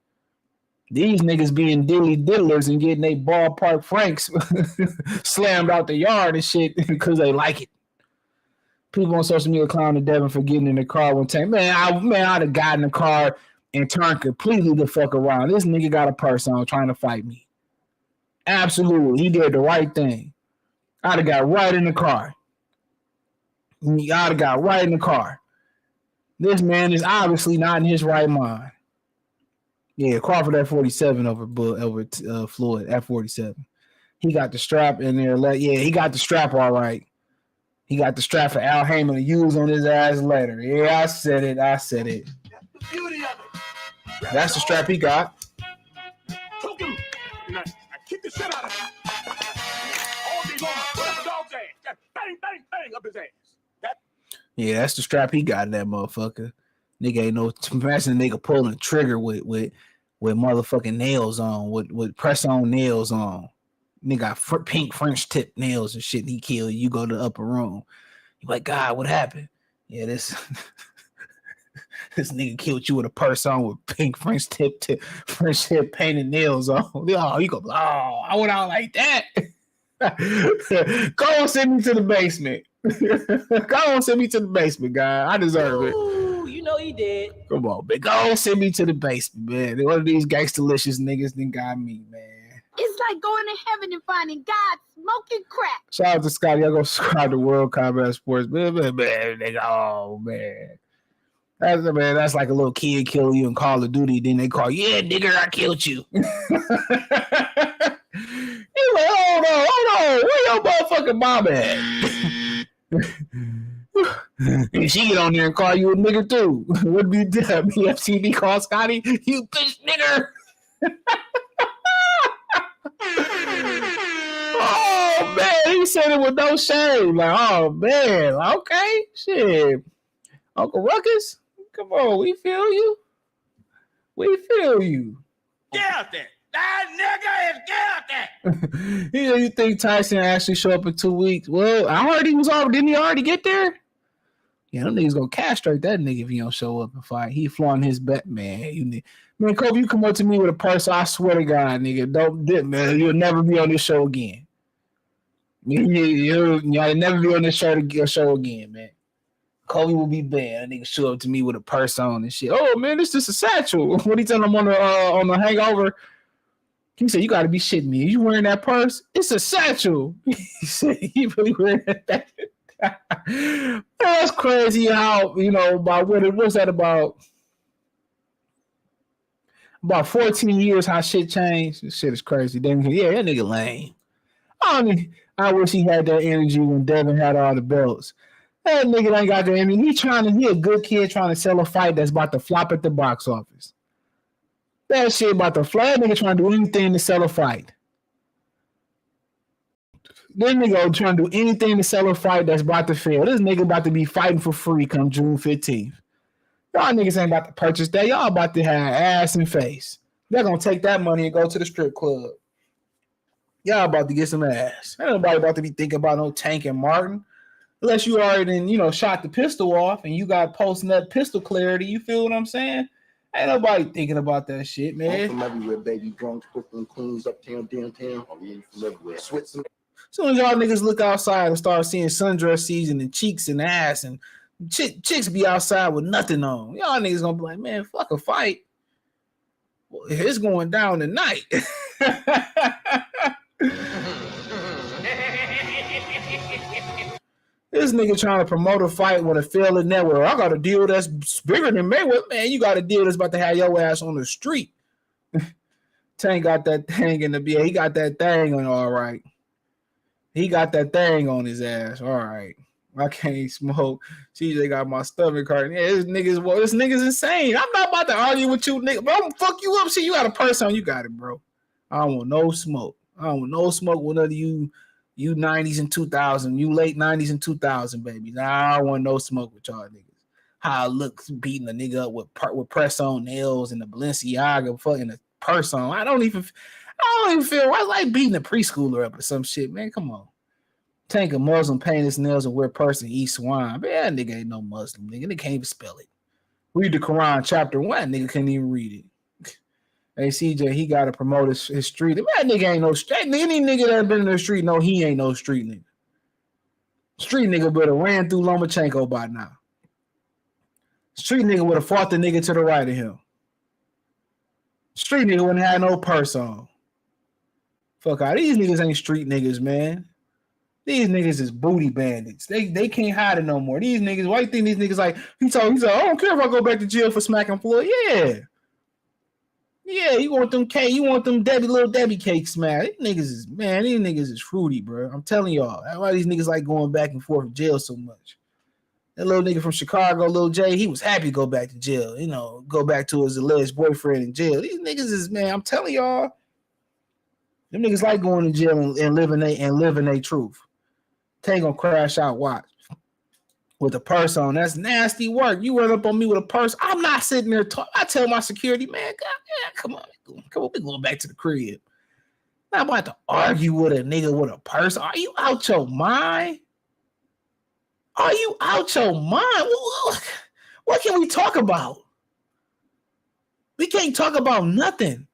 H: These niggas being dilly diddlers and getting they ballpark Franks slammed out the yard and shit because they like it. People on social media clowning Devin for getting in the car one time. Man, I'd have gotten in the car and turned completely the fuck around. This nigga got a purse on trying to fight me. Absolutely. He did the right thing. I'd have got right in the car. I'd have got right in the car. This man is obviously not in his right mind. Yeah, Crawford at 47 over Floyd at 47. He got the strap in there. He got the strap all right. He got the strap for Al Heyman to use on his ass later. Yeah, I said it. That's the beauty of it. That's the strap he got.
J: Took him. And I kicked the shit out of him. All day long, put up a dog's ass. Bang, bang, bang up his ass.
H: Yeah, that's the strap he got in that motherfucker. Nigga ain't no. Imagine a nigga pulling a trigger with motherfucking nails on, with press-on nails on. Nigga got pink French tip nails and shit. And he killed you. Go to the upper room. You like, God, what happened? Yeah, this nigga killed you with a purse on with pink French tip painted nails on. Oh, you go, I went out like that. Go on, send me to the basement. Go on, send me to the basement, guy. I deserve it.
B: You know he did.
H: Come on, man. Go on, send me to the basement, man. One of these gangsta-licious niggas then got me, man.
K: It's like going to heaven and finding God smoking crack.
H: Shout out to Scotty. I go subscribe to World Combat Sports. Man, nigga, oh, man. That's like a little kid killing you in Call of Duty. Then they call, yeah, nigga, I killed you. He's like, hold on. Where your motherfucking mom at? And she get on there and call you a nigger too. What be BFTV call Scotty? You bitch nigger. Oh man, he said it with no shame. Like, oh man, okay, shit. Uncle Ruckus, come on, we feel you.
J: Get out there. That nigga is get out there.
H: You think Tyson actually show up in 2 weeks? Well, I heard he was already. Didn't he already get there? Yeah, them niggas gonna castrate that nigga if he don't show up and fight. He flaunting his bet, man. Man, Kobe, you come up to me with a purse, I swear to God, nigga, don't dip, man. You'll never be on this show again. You'll never be on this show again, man. Kobe will be banned. That nigga show up to me with a purse on and shit. Oh man, this just a satchel. What he telling him on the hangover? He said, "You got to be shitting me. You wearing that purse? It's a satchel." He said, "He really wearing that." That's crazy. How about what's that about? About 14 years, how shit changed. This shit is crazy. That nigga lame. I wish he had that energy when Devin had all the belts. That nigga ain't got that energy. He a good kid trying to sell a fight that's about to flop at the box office. That shit about to fly. That nigga trying to do anything to sell a fight. This nigga trying to do anything to sell a fight that's about to fail. This nigga about to be fighting for free come June 15th. Y'all niggas ain't about to purchase that. Y'all about to have ass and face. They're going to take that money and go to the strip club. Y'all about to get some ass. Ain't nobody about to be thinking about no Tank and Martin. Unless you already shot the pistol off and you got post-nut pistol clarity. You feel what I'm saying? Ain't nobody thinking about that shit, man.
L: I'm from everywhere, baby. Bronx, Brooklyn, Queens, uptown, downtown. I'm from everywhere. Switzerland.
H: As soon as y'all niggas look outside and start seeing sundress season and cheeks and ass and chicks be outside with nothing on, y'all niggas gonna be like, man, fuck a fight. Well, it's going down tonight. This nigga trying to promote a fight with a failing network. I got a deal that's bigger than Mayweather. Man, you got a deal that's about to have your ass on the street. Tank got that thing in the BA. He got that thing on all right. He got that thing on his ass. All right. I can't smoke. CJ got my stomach hurting. Yeah, this nigga's insane. I'm not about to argue with you, nigga. But I'm gonna fuck you up. See, you got a purse on. You got it, bro. I don't want no smoke. I don't want no smoke with none of you 90s and 2000, you late 90s and 2000, baby. Nah, I don't want no smoke with y'all niggas. How I look beating a nigga up with press on nails and the Balenciaga fucking a purse on. I don't even feel I like beating a preschooler up or some shit, man. Come on. Tank a Muslim, paint his nails and wear purse and eat swine. Man, that nigga ain't no Muslim, nigga. They can't even spell it. Read the Quran chapter 1, nigga can't even read it. Hey, CJ, he got to promote his street. Man, that nigga ain't no street. Any nigga that been in the street, no, he ain't no street nigga. Street nigga would have ran through Lomachenko by now. Street nigga would have fought the nigga to the right of him. Street nigga wouldn't have no purse on. Fuck out. These niggas ain't street niggas, man. These niggas is booty bandits. They can't hide it no more. These niggas, why you think these niggas like, he said, I don't care if I go back to jail for smacking Floyd. Yeah. Yeah, you want them cake, you want them little Debbie cakes smacked. These niggas is fruity, bro. I'm telling y'all. That's why these niggas like going back and forth to jail so much. That little nigga from Chicago, Lil J, he was happy to go back to jail. You know, go back to his alleged boyfriend in jail. These niggas is, man, I'm telling y'all, them niggas like going to jail and living their truth. They ain't gonna crash out, watch. With a purse on. That's nasty work. You run up on me with a purse. I'm not sitting there talking. I tell my security, man, God, come on, we going back to the crib. I'm about to argue with a nigga with a purse. Are you out your mind? Are you out your mind? What can we talk about? We can't talk about nothing.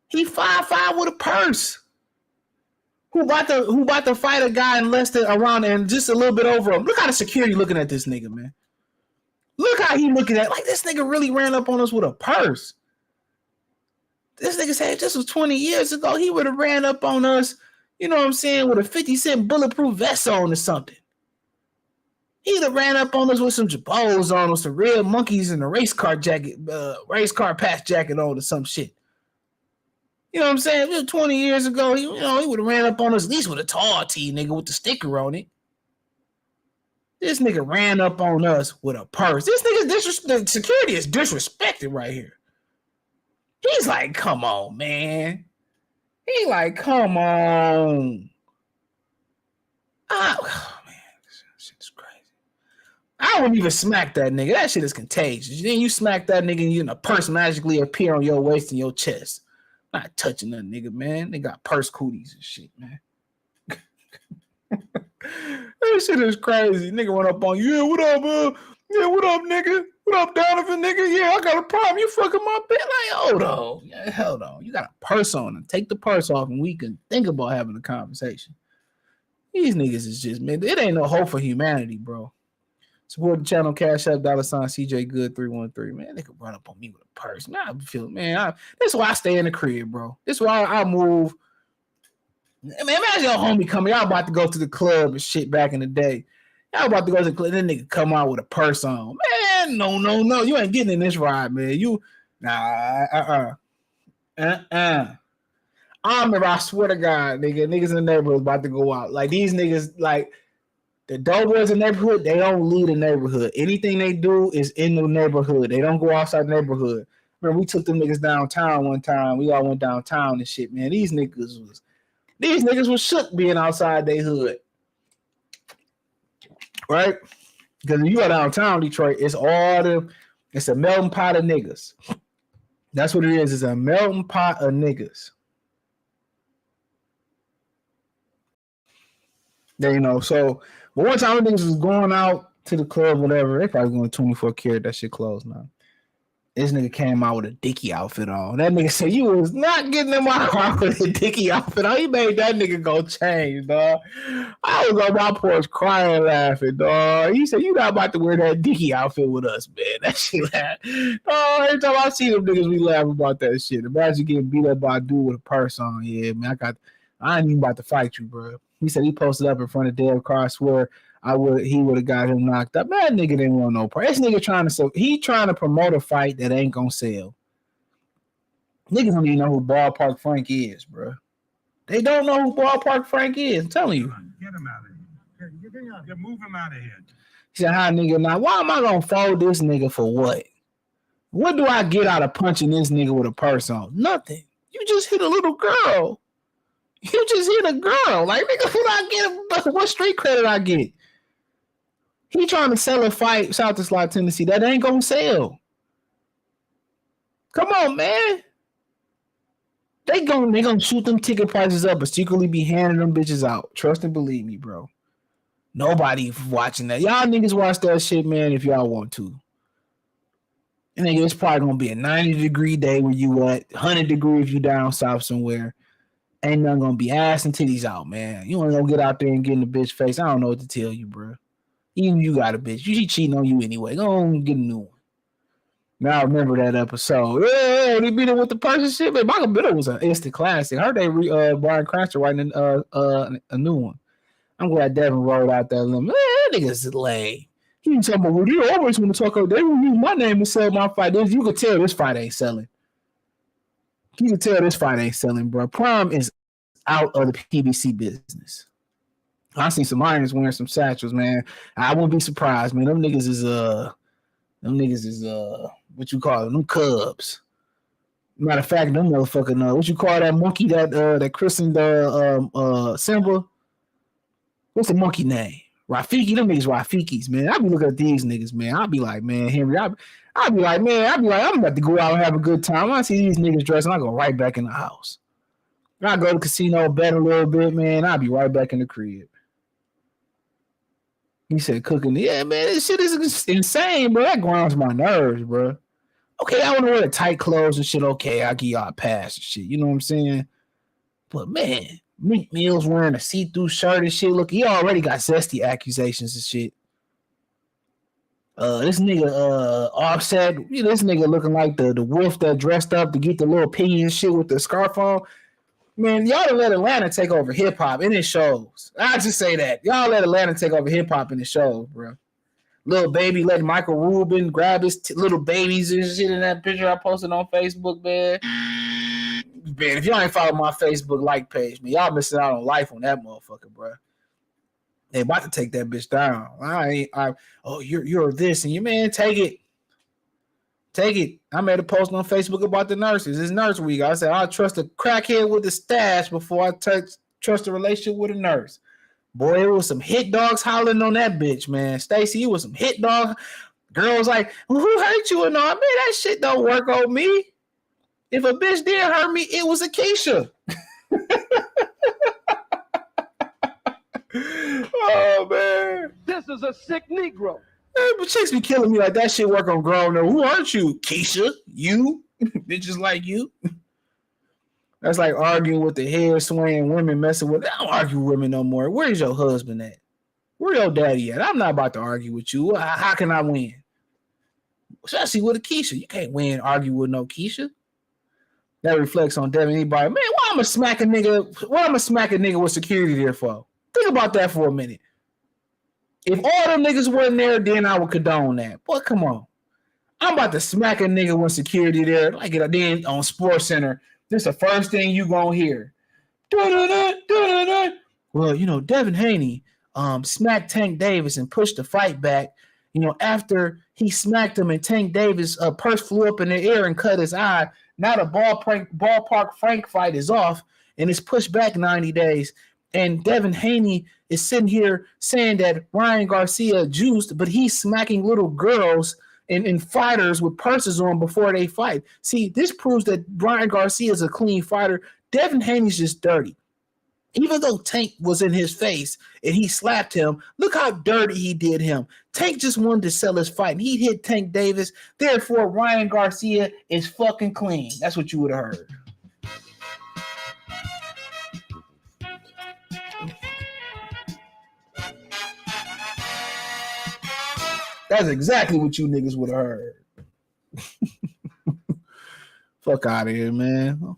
H: He 5'5" with a purse. Who about to fight a guy in less than around and just a little bit over him? Look how the security looking at this nigga, man. Look how he looking at, like, this nigga really ran up on us with a purse. This nigga said this was 20 years ago. He would have ran up on us, you know what I'm saying, with a 50-cent bulletproof vest on or something. He'd have ran up on us with some jabos on or some red monkeys and a race car patch jacket on or some shit. You know what I'm saying? If it was 20 years ago, he would have ran up on us at least with a tall tee, nigga, with the sticker on it. This nigga ran up on us with a purse. This nigga, the security is disrespected right here. He's like, come on, man. He like, come on. Oh, man, this shit is crazy. I wouldn't even smack that nigga. That shit is contagious. Then you smack that nigga and a purse magically appear on your waist and your chest. Not touching that nigga, man. They got purse cooties and shit, man. That shit is crazy. Nigga run up on you. Yeah, what up, Yeah, what up, nigga? What up, Donovan, nigga? Yeah, I got a problem. You fucking my bitch. Like, hold on. Yeah, hold on. You got a purse on and take the purse off and we can think about having a conversation. These niggas is just, man, it ain't no hope for humanity, bro. Support the channel, Cash App, $CJ Good 313. Man, they could run up on me with a purse. Man, I feel, man, this is why I stay in the crib, bro. This is why I move. Man, imagine your homie coming. Y'all about to go to the club and shit back in the day. Y'all about to go to the club. Then nigga come out with a purse on. Man, no. You ain't getting in this ride, man. I remember, I swear to God, niggas in the neighborhood about to go out. Like, these niggas, like, the dope boys in the neighborhood, they don't leave the neighborhood. Anything they do is in the neighborhood. They don't go outside the neighborhood. Remember, we took them niggas downtown one time. We all went downtown and shit, man. These niggas was shook being outside their hood. Right? Because if you go downtown Detroit, it's a melting pot of niggas. That's what it is. It's a melting pot of niggas. They, so, but one time niggas was going out to the club, whatever. They probably going 24 karat. That shit closed now. This nigga came out with a Dickie outfit on. That nigga said, you was not getting in my car with a Dickie outfit on. He made that nigga go change, dog. I was on my porch crying, laughing, dog. He said, you not about to wear that Dickie outfit with us, man. That shit, every time I see them niggas, we laugh about that shit. Imagine getting beat up by a dude with a purse on. Yeah, man, I ain't even about to fight you, bro. He said he posted up in front of Dale car. I swear he would have got him knocked up. That nigga didn't want no price. This nigga trying to promote a fight that ain't gonna sell. Niggas don't even know who Ballpark Frank is, bro. They don't know who Ballpark Frank is. I'm telling you.
J: Get him out of here. Get move him out of here.
H: He said, hi, nigga. Now, why am I gonna fold this nigga for what? What do I get out of punching this nigga with a purse on? Nothing. You just hit a little girl. You just hit a girl. Like, nigga, what street credit I get? He trying to sell a fight, South to Slot, Tennessee. That ain't gonna sell. Come on, man. They gonna shoot them ticket prices up, but secretly be handing them bitches out. Trust and believe me, bro. Nobody watching that. Y'all niggas watch that shit, man, if y'all want to. And nigga, it's probably gonna be a 90-degree day where you at, 100 degree if you down south somewhere. Ain't nothing gonna be ass and titties out, man. You wanna go get out there and get in the bitch face. I don't know what to tell you, bro. Even you got a bitch. She cheating on you anyway. Go on and get a new one. Now I remember that episode. Yeah, they beat it with the person shit. Man, Michael Bitter was an instant classic. I heard they Brian Cranston writing a new one. I'm glad Devin rolled out that limb. Man, that nigga's lame. He was talking about, well, you always want to talk about, they will use my name to sell my fight. You could tell this fight ain't selling. You can tell this fight ain't selling, bro. Prime is out of the PBC business. I seen some Irons wearing some satchels, man. I wouldn't be surprised, man. Them niggas is what you call them Cubs. Matter of fact, them motherfucking what you call that monkey that christened Simba? What's the monkey name? Rafiki. Them niggas Rafikis, man. I be looking at these niggas, man. I'll be like, man, Henry. I'll be like, I'm about to go out and have a good time. I see these niggas dressing, I go right back in the house. I go to the casino, bet a little bit, man. I'll be right back in the crib. He said cooking. Yeah, man, this shit is insane, bro. That grinds my nerves, bro. Okay, I want to wear tight clothes and shit. Okay, I'll give y'all a pass and shit. You know what I'm saying? But, man, Meek Mill's wearing a see-through shirt and shit. Look, he already got zesty accusations and shit. This nigga Offset, this nigga looking like the wolf that dressed up to get the little piggy and shit with the scarf on. Man, y'all let Atlanta take over hip-hop and it shows. I just say that. Y'all let Atlanta take over hip-hop and it shows, bro. Little baby let Michael Rubin grab his little babies and shit in that picture I posted on Facebook, man. Man, if y'all ain't follow my Facebook like page, man, y'all missing out on life on that motherfucker, bro. They about to take that bitch down. You're this and you, man, take it. Take it. I made a post on Facebook about the nurses. It's nurse week. I said I trust a crackhead with a stash before I trust a relationship with a nurse. Boy, it was some hit dogs howling on that bitch, man. Stacy, it was some hit dog. Girl was like, well, who hurt you and all? Man, that shit don't work on me. If a bitch did hurt me, it was Akeisha. Oh, man.
J: This is a sick Negro.
H: Hey, but chicks be killing me like that shit work on grown. Who aren't you? Keisha? You? Bitches like you? That's like arguing with the hair swaying women messing with. I don't argue with women no more. Where's your husband at? Where your daddy at? I'm not about to argue with you. How can I win? Especially with a Keisha. You can't win argue with no Keisha. That reflects on Devin. Anybody, man, why I'm a smack a nigga with security there for? Think about that for a minute. If all them niggas wasn't there, then I would condone that. Boy, come on. I'm about to smack a nigga with security there. Like it then on Sports Center. This is the first thing you gonna hear. Well, Devin Haney smacked Tank Davis and pushed the fight back. After he smacked him and Tank Davis' purse flew up in the air and cut his eye. Now the ballpark Frank fight is off and it's pushed back 90 days. And Devin Haney is sitting here saying that Ryan Garcia juiced, but he's smacking little girls and fighters with purses on before they fight. See, this proves that Ryan Garcia is a clean fighter. Devin Haney's just dirty. Even though Tank was in his face and he slapped him, look how dirty he did him. Tank just wanted to sell his fight. He hit Tank Davis. Therefore, Ryan Garcia is fucking clean. That's what you would have heard. That's exactly what you niggas would have heard. Fuck out of here, man.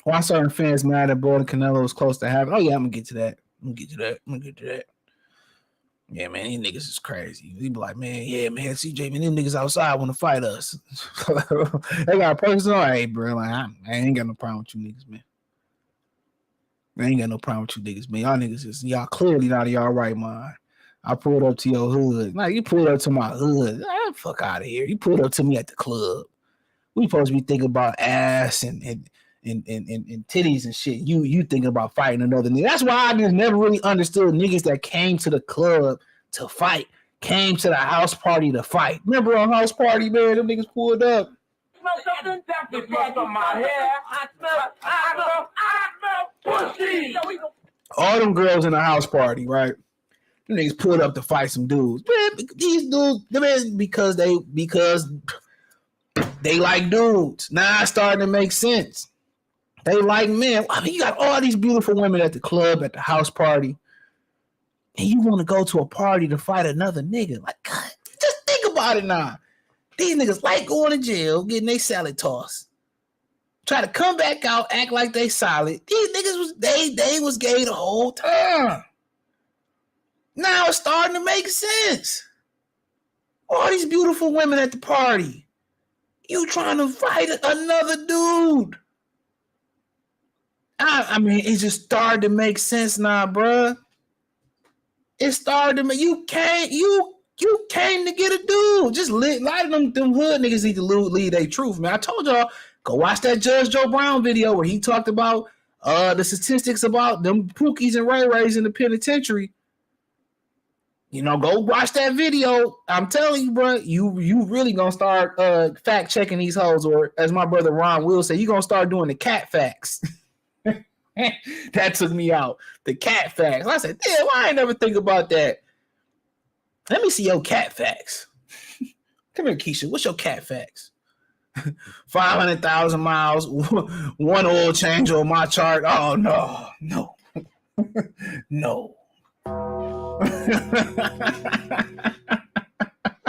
H: Why certain fans mad at Boy and Canelo was close to having? Oh, yeah, I'm going to get to that. Yeah, man, these niggas is crazy. He be like, man, CJ, man, these niggas outside want to fight us. They got a person on. Hey, bro, like, I ain't got no problem with you niggas, man. I ain't got no problem with you niggas, man. Y'all niggas y'all clearly not in y'all right mind. I pulled up to your hood. Nah, you pulled up to my hood. Fuck out of here. You pulled up to me at the club. We supposed to be thinking about ass and titties and shit. You thinking about fighting another nigga. That's why I just never really understood niggas that came to the club to fight, came to the house party to fight. Remember on house party, man, them niggas pulled up. All them girls in the house party, right? Them niggas pulled up to fight some dudes. Man, these dudes, because they like dudes. Now it's starting to make sense. They like men. I mean, you got all these beautiful women at the club, at the house party, and you want to go to a party to fight another nigga. Like, God, just think about it now. These niggas like going to jail, getting their salad tossed. Try to come back out, act like they solid. These niggas they was gay the whole time. Now it's starting to make sense. All these beautiful women at the party. You trying to fight another dude. I mean, it just started to make sense now, bruh. It started to make you came to get a dude. Just a lot of them hood niggas need to lead their truth, man. I told y'all, go watch that Judge Joe Brown video where he talked about the statistics about them Pookies and Ray Rays in the penitentiary. You know, go watch that video. I'm telling you, bro, you really gonna start fact checking these hoes, or as my brother Ron will say, you gonna start doing the cat facts. That took me out. The cat facts. I said, damn, I ain't never think about that. Let me see your cat facts. Come here, Keisha. What's your cat facts? 500,000 miles, one oil change on my chart. Oh, no. No.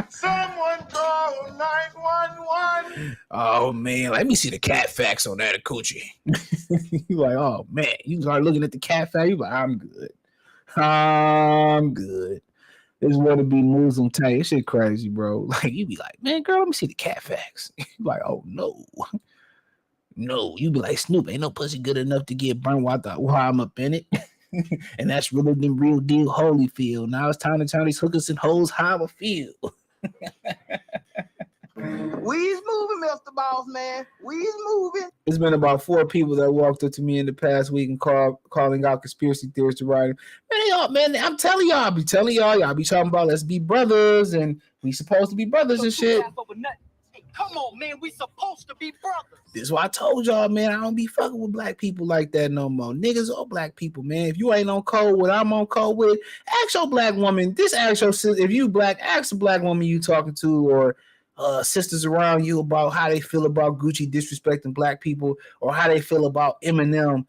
J: Someone call 911.
H: Oh, man. Let me see the cat facts on that coochie. You like, oh, man. You start looking at the cat facts. You like, I'm good. This want to be Muslim tank. This shit crazy, bro. Like, you be like, man, girl, let me see the cat facts. You like, oh, no. You be like, Snoop, ain't no pussy good enough to get burnt while I'm up in it. And that's really the real deal Holyfield. Now it's time to turn these hookers and hoes how I feel.
D: We's moving, Mr. Boss Man. We's moving.
H: There's been about 4 people that walked up to me in the past week and calling out conspiracy theorists to write. Man, I'm telling y'all, be talking about let's be brothers and we supposed to be brothers and shit.
J: Come on, man, we supposed to be brothers.
H: This is why I told y'all, man, I don't be fucking with black people like that no more. Niggas or black people, man. If you ain't on code with, I'm on code with, ask your black woman. If you black, ask a black woman you talking to or sisters around you about how they feel about Gucci disrespecting black people or how they feel about Eminem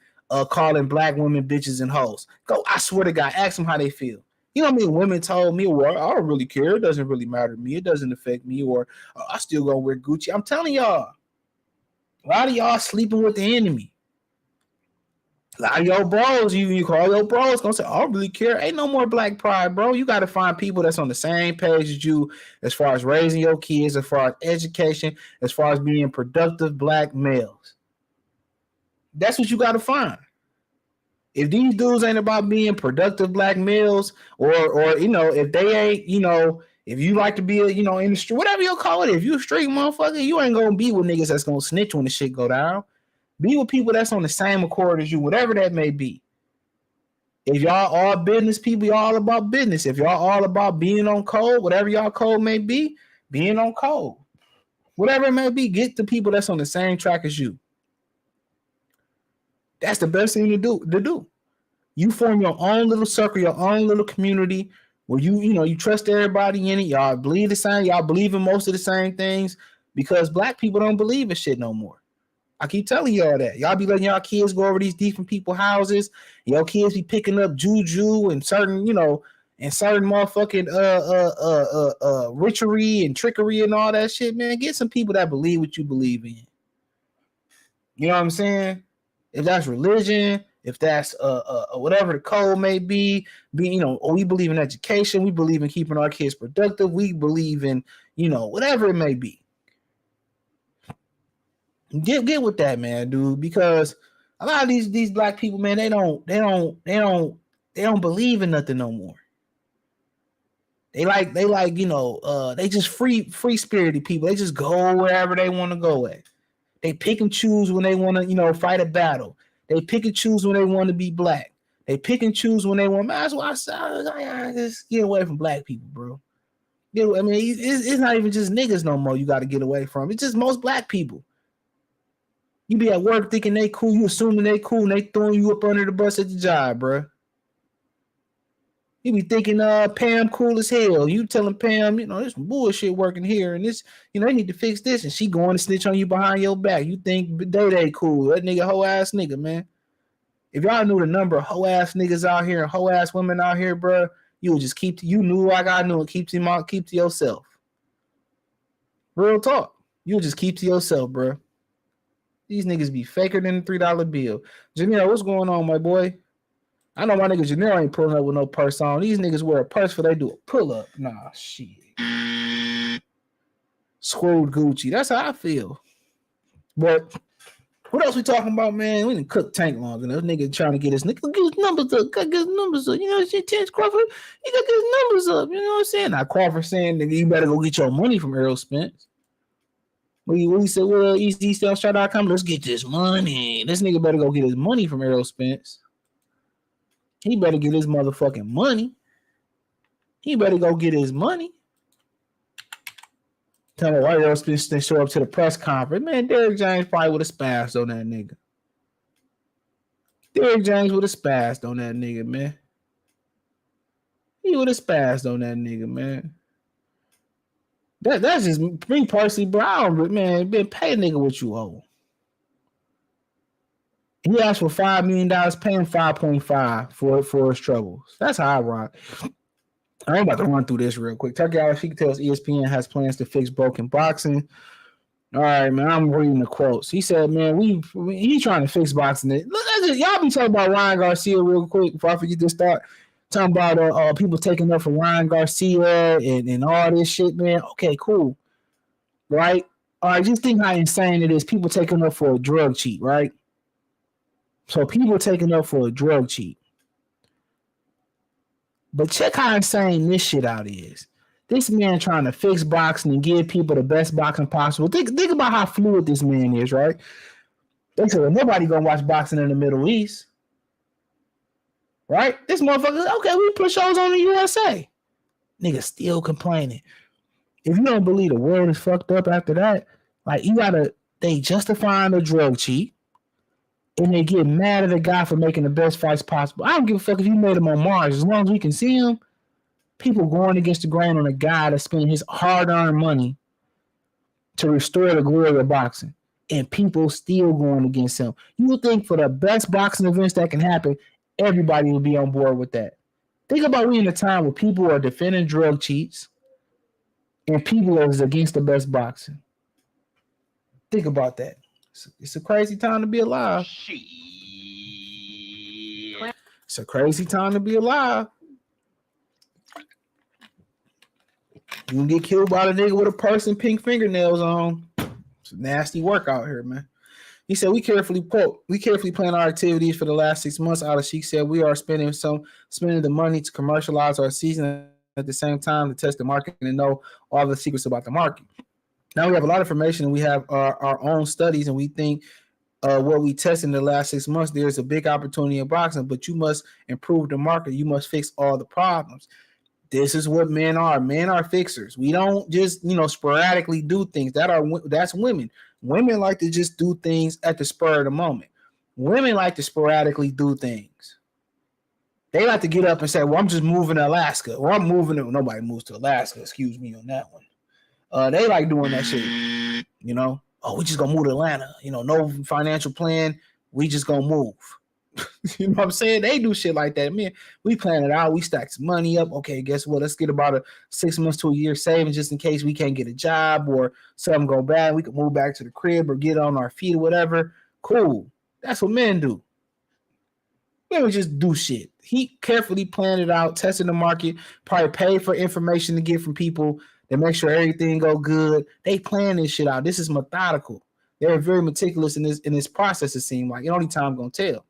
H: calling black women bitches and hoes. Go, I swear to God, ask them how they feel. You know what I mean? Women told me, well, I don't really care. It doesn't really matter to me. It doesn't affect me. Or I still gonna wear Gucci. I'm telling y'all, a lot of y'all sleeping with the enemy. A lot of your bros, you call your bros, gonna say, I don't really care. Ain't no more black pride, bro. You got to find people that's on the same page as you as far as raising your kids, as far as education, as far as being productive black males. That's what you got to find. If these dudes ain't about being productive black males, or if they ain't, if you like to be in the street, whatever you call it, if you a street motherfucker, you ain't gonna be with niggas that's gonna snitch when the shit go down. Be with people that's on the same accord as you, whatever that may be. If y'all all business people, y'all all about business. If y'all all about being on code, whatever y'all code may be, being on code. Whatever it may be, get the people that's on the same track as you. That's the best thing to do. You form your own little circle, your own little community where you trust everybody in it. Y'all believe the same. Y'all believe in most of the same things because black people don't believe in shit no more. I keep telling y'all that. Y'all be letting y'all kids go over these different people's houses. Your kids be picking up juju and certain motherfucking witchery and trickery and all that shit, man. Get some people that believe what you believe in. You know what I'm saying? If that's religion, if that's whatever the code may be, we believe in education, we believe in keeping our kids productive, we believe in, whatever it may be. Get with that, man, dude, because a lot of these black people, man, they don't believe in nothing no more. They just free spirited people. They just go wherever they want to go at. They pick and choose when they want to, fight a battle. They pick and choose when they want to be black. They pick and choose when they want. That's why I just get away from black people, bro. It's not even just niggas no more. You got to get away from. It's just most black people. You be at work thinking they cool. You assuming they cool, and they throwing you up under the bus at the job, bro. You be thinking Pam cool as hell. You telling Pam, there's some bullshit working here, and this, they need to fix this, and she going to snitch on you behind your back. You think Day cool. That nigga hoe ass nigga, man. If y'all knew the number of hoe ass niggas out here and hoe ass women out here, bro, you would just you knew like I knew it. Keep to yourself. Real talk. You just keep to yourself, bro. These niggas be faker than a $3 bill. Janelle, what's going on, my boy? I know my nigga Janelle ain't pulling up with no purse on. These niggas wear a purse for they do a pull up. Nah, shit. Screwed Gucci. That's how I feel. But what else we talking about, man? We didn't cook Tank long enough. Nigga trying to get his numbers up. Got his numbers up. You know what I'm saying? Terrence Crawford, he got his numbers up. You know what I'm saying? Now Crawford saying that you better go get your money from Errol Spence. We said, well, EastStyle.com, let's get this money. This nigga better go get his money from Errol Spence. He better get his motherfucking money. He better go get his money. Tell me why Errol Spence didn't show up to the press conference. Man, Derrick James probably would have spazzed on that nigga. Derrick James would have spazzed on that nigga, man. He would have spazzed on that nigga, man. That's just me personally, bro. I don't, man, been pay a nigga what you owe. He asked for $5 million, pay him 5.5 for his troubles. That's how I rock. I'm about to run through this real quick. Turkey Alex, he tells ESPN has plans to fix broken boxing. All right, man, I'm reading the quotes. He said, man, he's trying to fix boxing. Look, y'all be talking about Ryan Garcia real quick before I forget this thought. Talking about people taking up for Ryan Garcia and all this shit, man. Okay, cool. Right? All right, just think how insane it is. People taking up for a drug cheat, right? So people taking up for a drug cheat. But check how insane this shit out is. This man trying to fix boxing and give people the best boxing possible. Think about how fluid this man is, right? They said, well, nobody gonna watch boxing in the Middle East. Right? This motherfucker, okay, we put shows on the USA. Nigga still complaining. If you don't believe the world is fucked up after that, like they justifying the drug cheat and they get mad at the guy for making the best fights possible. I don't give a fuck if you made him on Mars. As long as we can see him, people going against the grain on a guy that's spending his hard-earned money to restore the glory of boxing. And people still going against him. You would think for the best boxing events that can happen, everybody will be on board with that. Think about we in a time where people are defending drug cheats and people are against the best boxing. Think about that. It's a crazy time to be alive. It's a crazy time to be alive. You can get killed by the nigga with a purse and pink fingernails on. It's a nasty work out here, man. He said, we carefully plan our activities for the last 6 months. Al Sheikh said, we are spending the money to commercialize our season at the same time to test the market and know all the secrets about the market. Now we have a lot of information and we have our own studies and we think what we tested in the last 6 months, there's a big opportunity in boxing, but you must improve the market. You must fix all the problems. This is what men are. Men are fixers. We don't just, sporadically do things. That's women. Women like to just do things at the spur of the moment. Women like to sporadically do things. They like to get up and say, well, I'm just moving to Alaska. Or I'm moving to, nobody moves to Alaska. Excuse me on that one. They like doing that shit. Oh, we just gonna move to Atlanta. No financial plan. We just gonna move. You know what I'm saying? They do shit like that. Man, we plan it out. We stack some money up. Okay, guess what? Let's get about a 6 months to a year savings just in case we can't get a job or something go bad. We can move back to the crib or get on our feet or whatever. Cool. That's what men do. Women just do shit. He carefully planned it out, tested the market, probably paid for information to get from people to make sure everything go good. They plan this shit out. This is methodical. They're very meticulous in this process, it seems like. Only time gonna tell.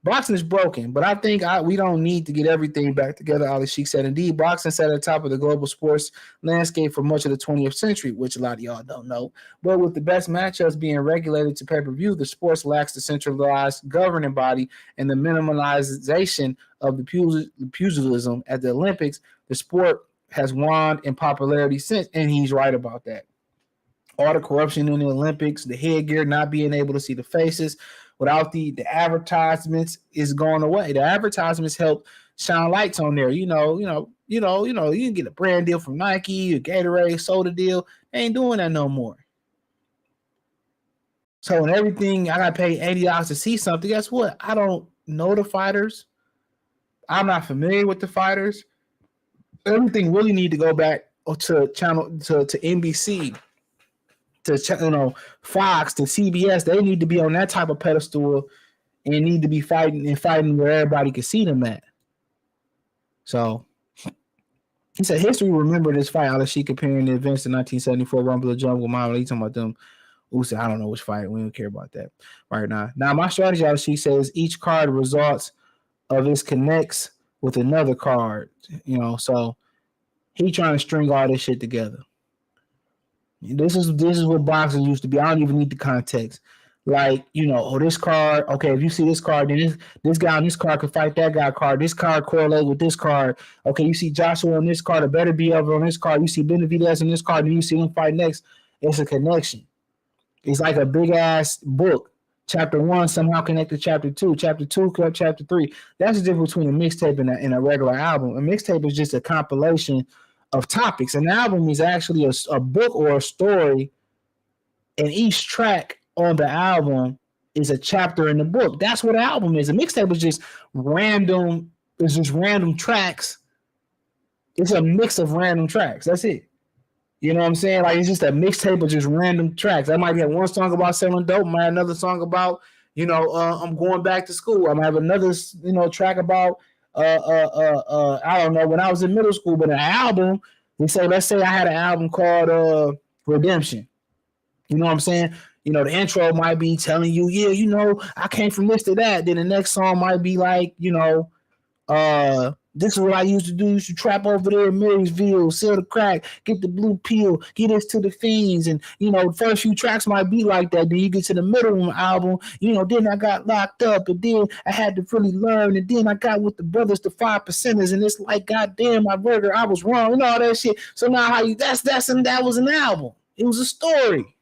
H: Boxing is broken, but I think we don't need to get everything back together. Ali Sheikh said, indeed, boxing sat at the top of the global sports landscape for much of the 20th century, which a lot of y'all don't know. But with the best matchups being regulated to pay-per-view, the sports lacks the centralized governing body and the minimalization of the pugilism at the Olympics. The sport has waned in popularity since, and he's right about that. All the corruption in the Olympics, the headgear, not being able to see the faces, without the advertisements is going away. The advertisements help shine lights on there. You can get a brand deal from Nike, a Gatorade, soda deal. They ain't doing that no more. So when everything, I gotta pay $80 to see something, guess what? I don't know the fighters. I'm not familiar with the fighters. Everything really need to go back to NBC, to Fox, to CBS. They need to be on that type of pedestal and need to be fighting where everybody can see them at. So he said history will remember this fight. Ali comparing the events to 1974 Rumble of the Jungle. Muhammad Ali talking about them. Usyk, I don't know which fight. We don't care about that right now. Now my strategy, Ali says, each card results of its connects with another card. So he trying to string all this shit together. This is what boxing used to be. I don't even need the context. Like, this card, okay, if you see this card, then this guy on this card could fight that guy card. This card correlate with this card. Okay, you see Joshua on this card, it better be over on this card. You see Benavidez on this card, then you see him fight next. It's a connection. It's like a big-ass book. Chapter 1 somehow connected to Chapter 2. Chapter 2 connected to Chapter 3. That's the difference between a mixtape and a regular album. A mixtape is just a compilation of topics. An album is actually a book or a story, and each track on the album is a chapter in the book. That's what an album is. A mixtape is just random. It's just random tracks. It's a mix of random tracks. That's it. You know what I'm saying? Like, it's just a mixtape of just random tracks. I might have one song about selling dope. I might have another song about, I'm going back to school. I might have another, track about, I don't know, when I was in middle school. But an album, let's say I had an album called Redemption. You know what I'm saying? The intro might be telling you, I came from this to that. Then the next song might be like, this is what I used to do. Used to trap over there in Marysville, sell the crack, get the blue pill, get this to the fiends. And, the first few tracks might be like that. Then you get to the middle of the album, then I got locked up. And then I had to really learn. And then I got with the brothers, the 5%ers. And it's like, goddamn, I was wrong and all that shit. So now that was an album. It was a story.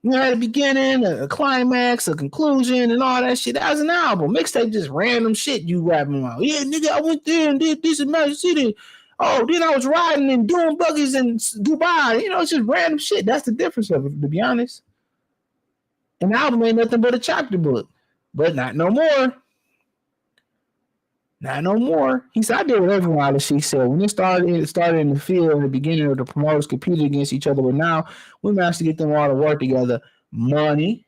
H: At the beginning, a climax, a conclusion, and all that shit. That was an album. Mixtape just random shit you rapping about. Yeah, nigga, I went there and did this in Magic City. Oh, then I was riding and doing buggies in Dubai. It's just random shit. That's the difference of it, to be honest. An album ain't nothing but a chapter book. But not no more. Not no more. He said, I did what everyone she said. When it started in the field in the beginning, of the promoters competed against each other, but now we managed to get them all to work together. Money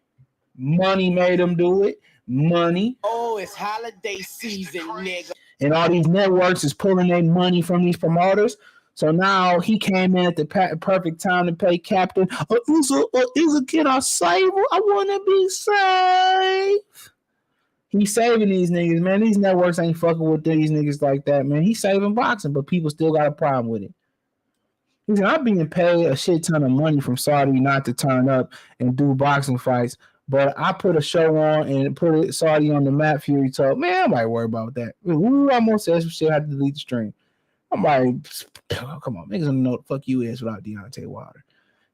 H: made them do it. Money.
M: Oh, it's holiday season, nigga.
H: And all these networks is pulling their money from these promoters. So now he came in at the perfect time to pay Captain. Can I save her? I want to be safe. He's saving these niggas, man. These networks ain't fucking with these niggas like that, man. He's saving boxing, but people still got a problem with it. He said, I'm being paid a shit ton of money from Saudi not to turn up and do boxing fights, but I put a show on and put Saudi on the map. Fury told, man, I'm like, worry about that. Ooh, I almost said some shit. I had to delete the stream. I'm like, come on, niggas don't know what the fuck you is without Deontay Wilder.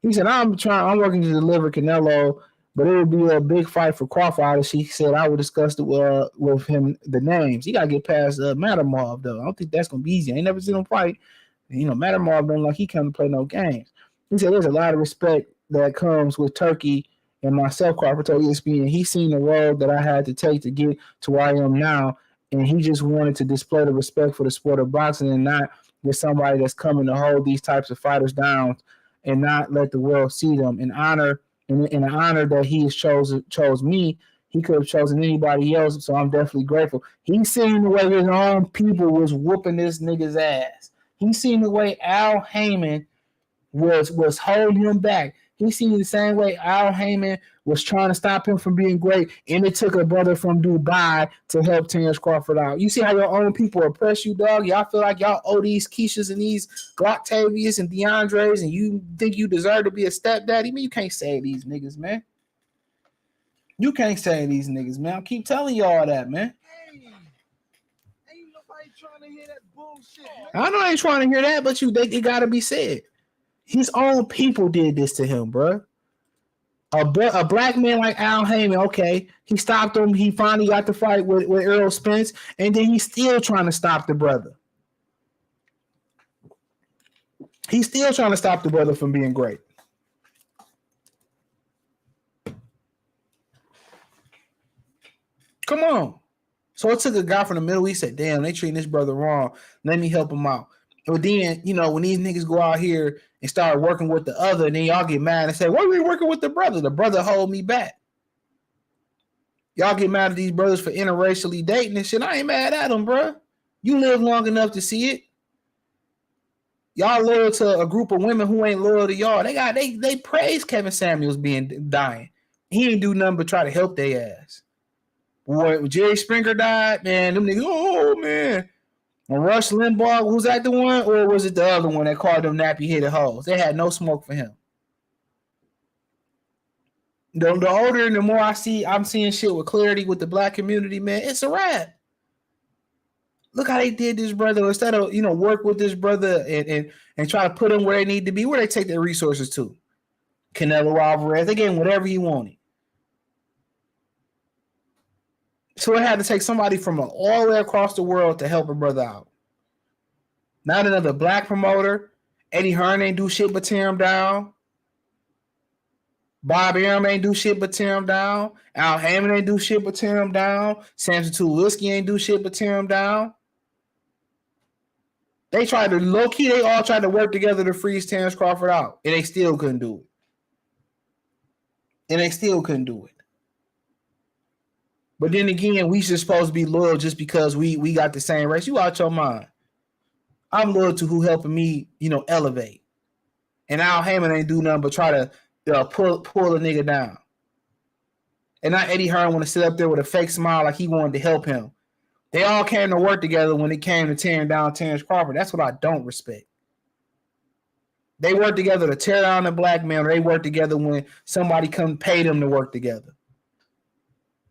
H: He said, I'm working to deliver Canelo, but it would be a big fight for Crawford. She said I would discuss it with him the names. He got to get past Matamov, though. I don't think that's going to be easy. I ain't never seen him fight. Matamov don't like he can't play no games. He said there's a lot of respect that comes with Turkey and myself, Crawford told ESPN. He's seen the road that I had to take to get to where I am now, and he just wanted to display the respect for the sport of boxing and not get somebody that's coming to hold these types of fighters down and not let the world see them. In an honor that he has chose me, he could have chosen anybody else, so I'm definitely grateful. He's seen the way his own people was whooping this nigga's ass. He's seen the way Al Heyman was holding him back. He's seen the same way Al Heyman was trying to stop him from being great, and it took a brother from Dubai to help Terence Crawford out. You see how your own people oppress you, dog? Y'all feel like y'all owe these Keishas and these Gloctavius and DeAndres, and you think you deserve to be a stepdaddy? Man, you can't save these niggas, man. You can't save these niggas, man. I keep telling y'all that, man.
M: Ain't nobody trying to hear that bullshit, man.
H: I know I ain't trying to hear that, but it gotta be said. His own people did this to him, bro. A black man like Al Heyman, okay, he stopped him. He finally got the fight with Errol Spence, and then he's still trying to stop the brother. He's still trying to stop the brother from being great. Come on. So it took a guy from the Middle East said, damn, they treating this brother wrong. Let me help him out. But then, you know, when these niggas go out here and start working with the other, and then y'all get mad and say, why are we working with the brother? The brother hold me back. Y'all get mad at these brothers for interracially dating and shit. I ain't mad at them, bro. You live long enough to see it. Y'all loyal to a group of women who ain't loyal to y'all. They praise Kevin Samuels dying. He ain't do nothing but try to help their ass. When Jerry Springer died, man, them niggas, oh man. When Rush Limbaugh, was that the one, or was it the other one that called them nappy-headed hoes? They had no smoke for him. The older and the more I'm seeing shit with clarity with the black community, man, it's a wrap. Look how they did this brother. Instead of, you know, work with this brother and try to put them where they need to be, where they take their resources to. Canelo Alvarez, they gave him whatever he wanted. So it had to take somebody from all the way across the world to help a brother out. Not another black promoter. Eddie Hearn ain't do shit but tear him down. Bob Arum ain't do shit but tear him down. Al Heyman ain't do shit but tear him down. Samson Tulisky ain't do shit but tear him down. They tried to, low-key, they all tried to work together to freeze Terrence Crawford out. And they still couldn't do it. But then again, we just supposed to be loyal just because we got the same race. You out your mind. I'm loyal to who helping me, you know, elevate. And Al Heyman ain't do nothing but try to pull a nigga down. And now Eddie Hearn want to sit up there with a fake smile like he wanted to help him. They all came to work together when it came to tearing down Terrence Crawford. That's what I don't respect. They work together to tear down the black man, or they work together when somebody come pay them to work together.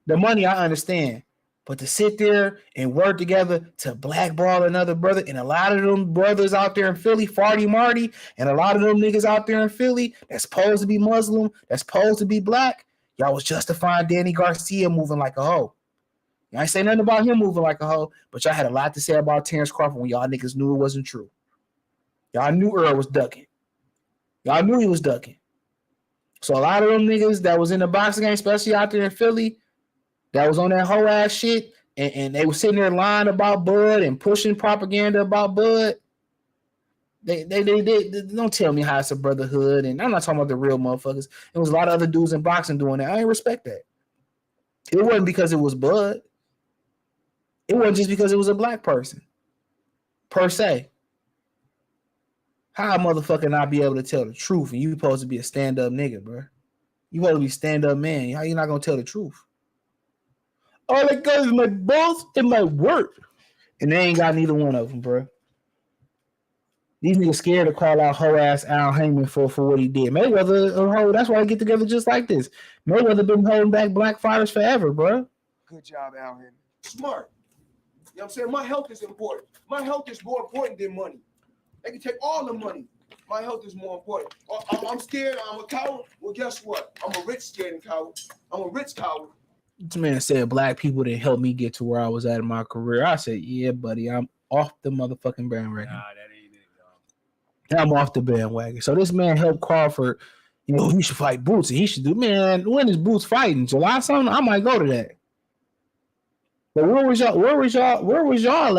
H: The money, I understand. But to sit there and work together to blackball another brother, and a lot of them brothers out there in Philly, Farty Marty, and a lot of them niggas out there in Philly that's supposed to be Muslim, that's supposed to be black, y'all was justifying Danny Garcia moving like a hoe. Y'all ain't say nothing about him moving like a hoe, but y'all had a lot to say about Terrence Crawford when y'all niggas knew it wasn't true. Y'all knew Earl was ducking. Y'all knew he was ducking. So a lot of them niggas that was in the boxing game, especially out there in Philly, that was on that whole ass shit, and they were sitting there lying about Bud and pushing propaganda about Bud. They don't tell me how it's a brotherhood, and I'm not talking about the real motherfuckers. There was a lot of other dudes in boxing doing that. I ain't respect that. It wasn't because it was Bud. It wasn't just because it was a black person, per se. How a motherfucker not be able to tell the truth, and you supposed to be a stand-up nigga, bro? You supposed to be a stand-up man. How you not gonna tell the truth? All I got is my balls and my work. And they ain't got neither one of them, bro. These niggas scared to call out hoe ass Al Heyman for what he did. Mayweather, that's why they get together just like this. Mayweather been holding back black fighters forever, bro.
M: Good job, Al Heyman. Smart. You know what I'm saying? My health is important. My health is more important than money. They can take all the money. My health is more important. I'm scared. I'm a coward. Well, guess what? I'm a rich scared coward. I'm a rich coward.
H: This man said black people didn't help me get to where I was at in my career. I said, yeah, buddy, I'm off the motherfucking bandwagon. Nah, that ain't it, dog. I'm off the bandwagon. So this man helped Crawford. You know, he should fight Boots. And he should do, man, when is Boots fighting? July something? I might go to that. But where was y'all at? Where was y'all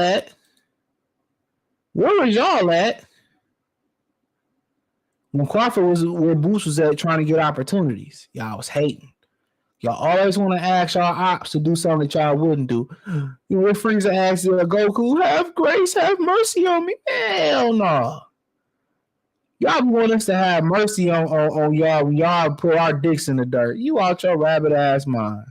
H: at when Crawford was where Boots was at trying to get opportunities? Y'all was hating. Y'all always want to ask y'all ops to do something that y'all wouldn't do. You know, when Frieza asked Goku, have grace, have mercy on me. Hell no. Y'all want us to have mercy on y'all when y'all put our dicks in the dirt. You out your rabbit ass mind.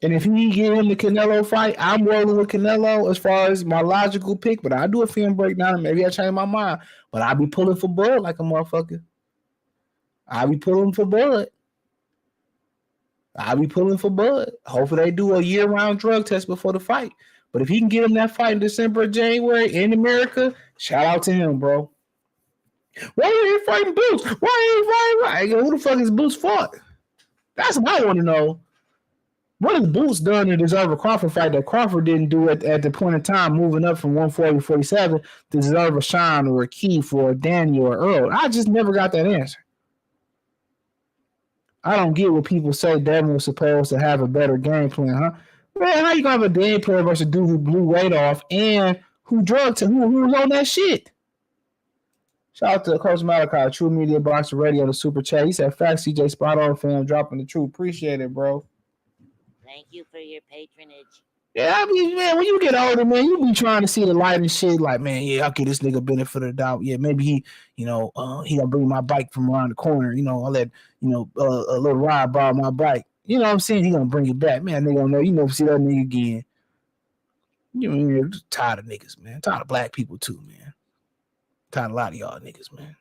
H: And if he get him the Canelo fight, I'm rolling with Canelo as far as my logical pick, but I do a film breakdown and maybe I change my mind. But I'll be pulling for Bud like a motherfucker. Hopefully they do a year-round drug test before the fight. But if he can get him that fight in December or January in America, shout out to him, bro. Why you ain't fighting Boots? Why ain't fighting? Who the fuck is Boots fought? That's what I want to know. What has Boots done to deserve a Crawford fight that Crawford didn't do at the point in time, moving up from 140 to 47 to deserve a Sean or a Key for a Daniel or Earl? I just never got that answer. I don't get what people say Devin was supposed to have a better game plan, huh? Man, how you gonna have a game plan versus a dude who blew weight off and who drugged him, who was on that shit? Shout out to Coach Malachi, True Media Boxer Radio, the super chat. He said, "Facts, CJ, spot on, fam, dropping the truth. Appreciate it, bro."
N: Thank you for your patronage.
H: Yeah, I mean, man, when you get older, man, you be trying to see the light and shit. Like, man, yeah, I'll give this nigga benefit of the doubt. Yeah, maybe he gonna bring my bike from around the corner. I'll let a little ride borrow my bike. You know what I'm saying? He gonna bring it back, man. Nigga don't know. You never see that nigga again. I'm just tired of niggas, man. Tired of black people too, man. Tired of a lot of y'all niggas, man.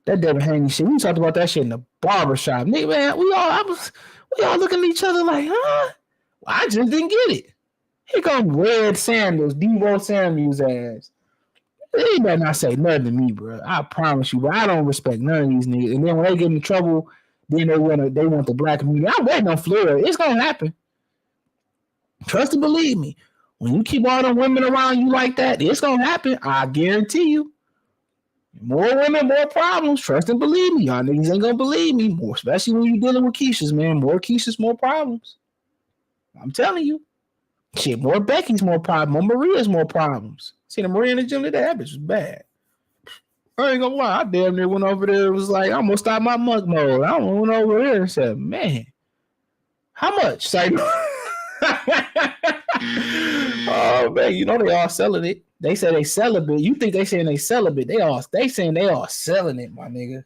H: That Devin Haney shit. We talked about that shit in the barbershop. Nigga, man, we all looking at each other like, huh? Well, I just didn't get it. Here come Red Samuels, Devo Samuels ass. They better not say nothing to me, bro. I promise you, bro. I don't respect none of these niggas. And then when they get in trouble, then they want the black community. I'm waiting on Florida. It's gonna happen. Trust and believe me. When you keep all them women around you like that, it's gonna happen. I guarantee you. More women, more problems. Trust and believe me. Y'all niggas ain't gonna believe me. More, especially when you're dealing with Keishas, man. More Keishas, more problems. I'm telling you. Shit, more Becky's, more problems. More Maria's, more problems. See the Maria in the gym today? That bitch was bad. I ain't gonna lie. I damn near went over there and was like, I'm gonna stop my monk mode. I went over there and said, man, how much? Say, oh man, they all selling it. They say they celibate. You think they saying they celibate? They saying they all selling it, my nigga.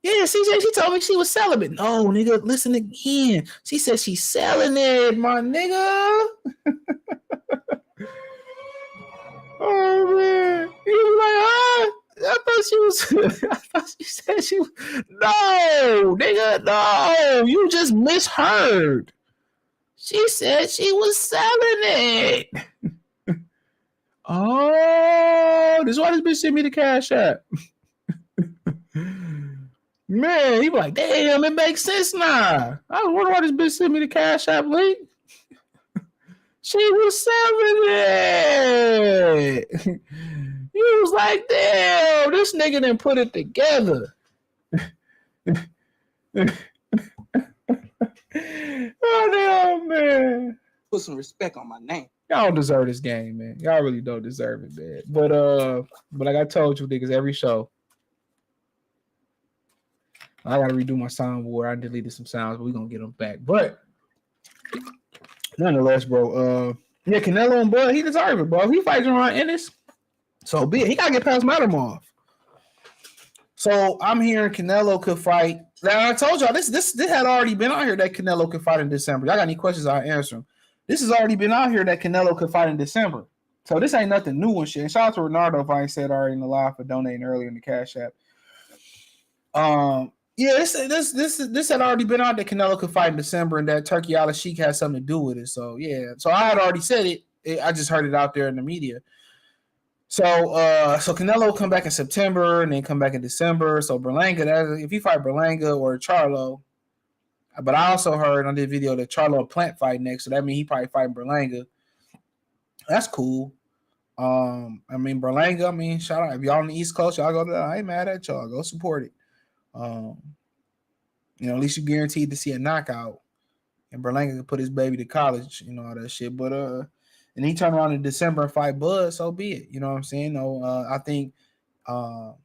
H: Yeah, CJ, she told me she was celibate. No, nigga, listen again. She said she's selling it, my nigga. Oh man, he was like, I thought she said she was. No, nigga, no, you just misheard. She said she was selling it. Oh, this is why this bitch sent me the Cash App. Man, he was like, damn, it makes sense now. I was wondering why this bitch sent me the Cash App link. She was selling it. You was like, damn, this nigga didn't put it together. Oh, damn, man.
A: Put some respect on my name.
H: Y'all don't deserve this game, man. Y'all really don't deserve it, man. But like I told you, niggas, every show, I gotta redo my soundboard. I deleted some sounds, but we're gonna get them back. But nonetheless, bro, yeah, Canelo and Bud, he deserves it, bro. He fights around Ennis, so be it. He gotta get past Matamov. So I'm hearing Canelo could fight. Now I told y'all this had already been out here that Canelo could fight in December. Y'all got any questions? I'll answer them. This has already been out here that Canelo could fight in December. So this ain't nothing new and shit. And shout out to Renardo if I ain't said already in the live for donating earlier in the Cash App. Yeah, this had already been out that Canelo could fight in December and that Turkey Al Sheikh has something to do with it. So yeah, so I had already said it. I just heard it out there in the media. So Canelo will come back in September and then come back in December. So Berlanga, if he fight Berlanga or Charlo, but I also heard on this video that Charlo will plant fight next, so that means he probably fighting Berlanga. That's cool. I mean Berlanga. Shout out if y'all on the East Coast, y'all go to that. I ain't mad at y'all. Go support it. At least you guaranteed to see a knockout. And Berlanga could put his baby to college, all that shit. But and he turned around in December and fight Bud, so be it. You know what I'm saying? I think at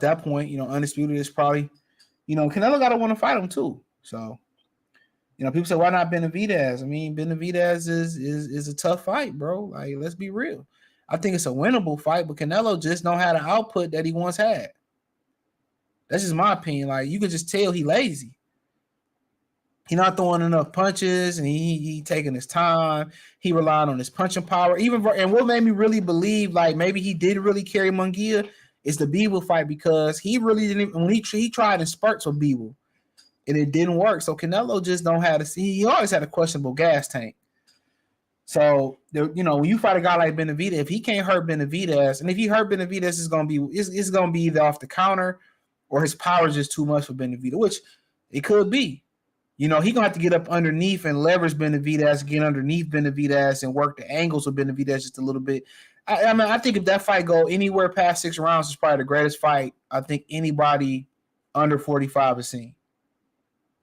H: that point, Undisputed is probably, Canelo gotta want to fight him too. So, people say, why not Benavidez? Benavidez is a tough fight, bro. Like, let's be real. I think it's a winnable fight, but Canelo just don't have the output that he once had. That's just my opinion. Like, you could just tell he lazy. He not throwing enough punches, and he taking his time. He relied on his punching power. And what made me really believe, like, maybe he did really carry Munguia is the Bivol fight, because he really didn't. When he tried in spurts with Bivol, and it didn't work. So Canelo just don't have to see. He always had a questionable gas tank. So you know, when you fight a guy like Benavidez, if he can't hurt Benavidez, and if he hurt Benavidez, it's gonna be either off the counter or his power is just too much for Benavidez, which it could be. You know, he gonna have to get up underneath and leverage Benavidez, get underneath Benavidez, and work the angles with Benavidez just a little bit. I mean, I think if that fight go anywhere past 6 rounds, it's probably the greatest fight I think anybody under 45 has seen.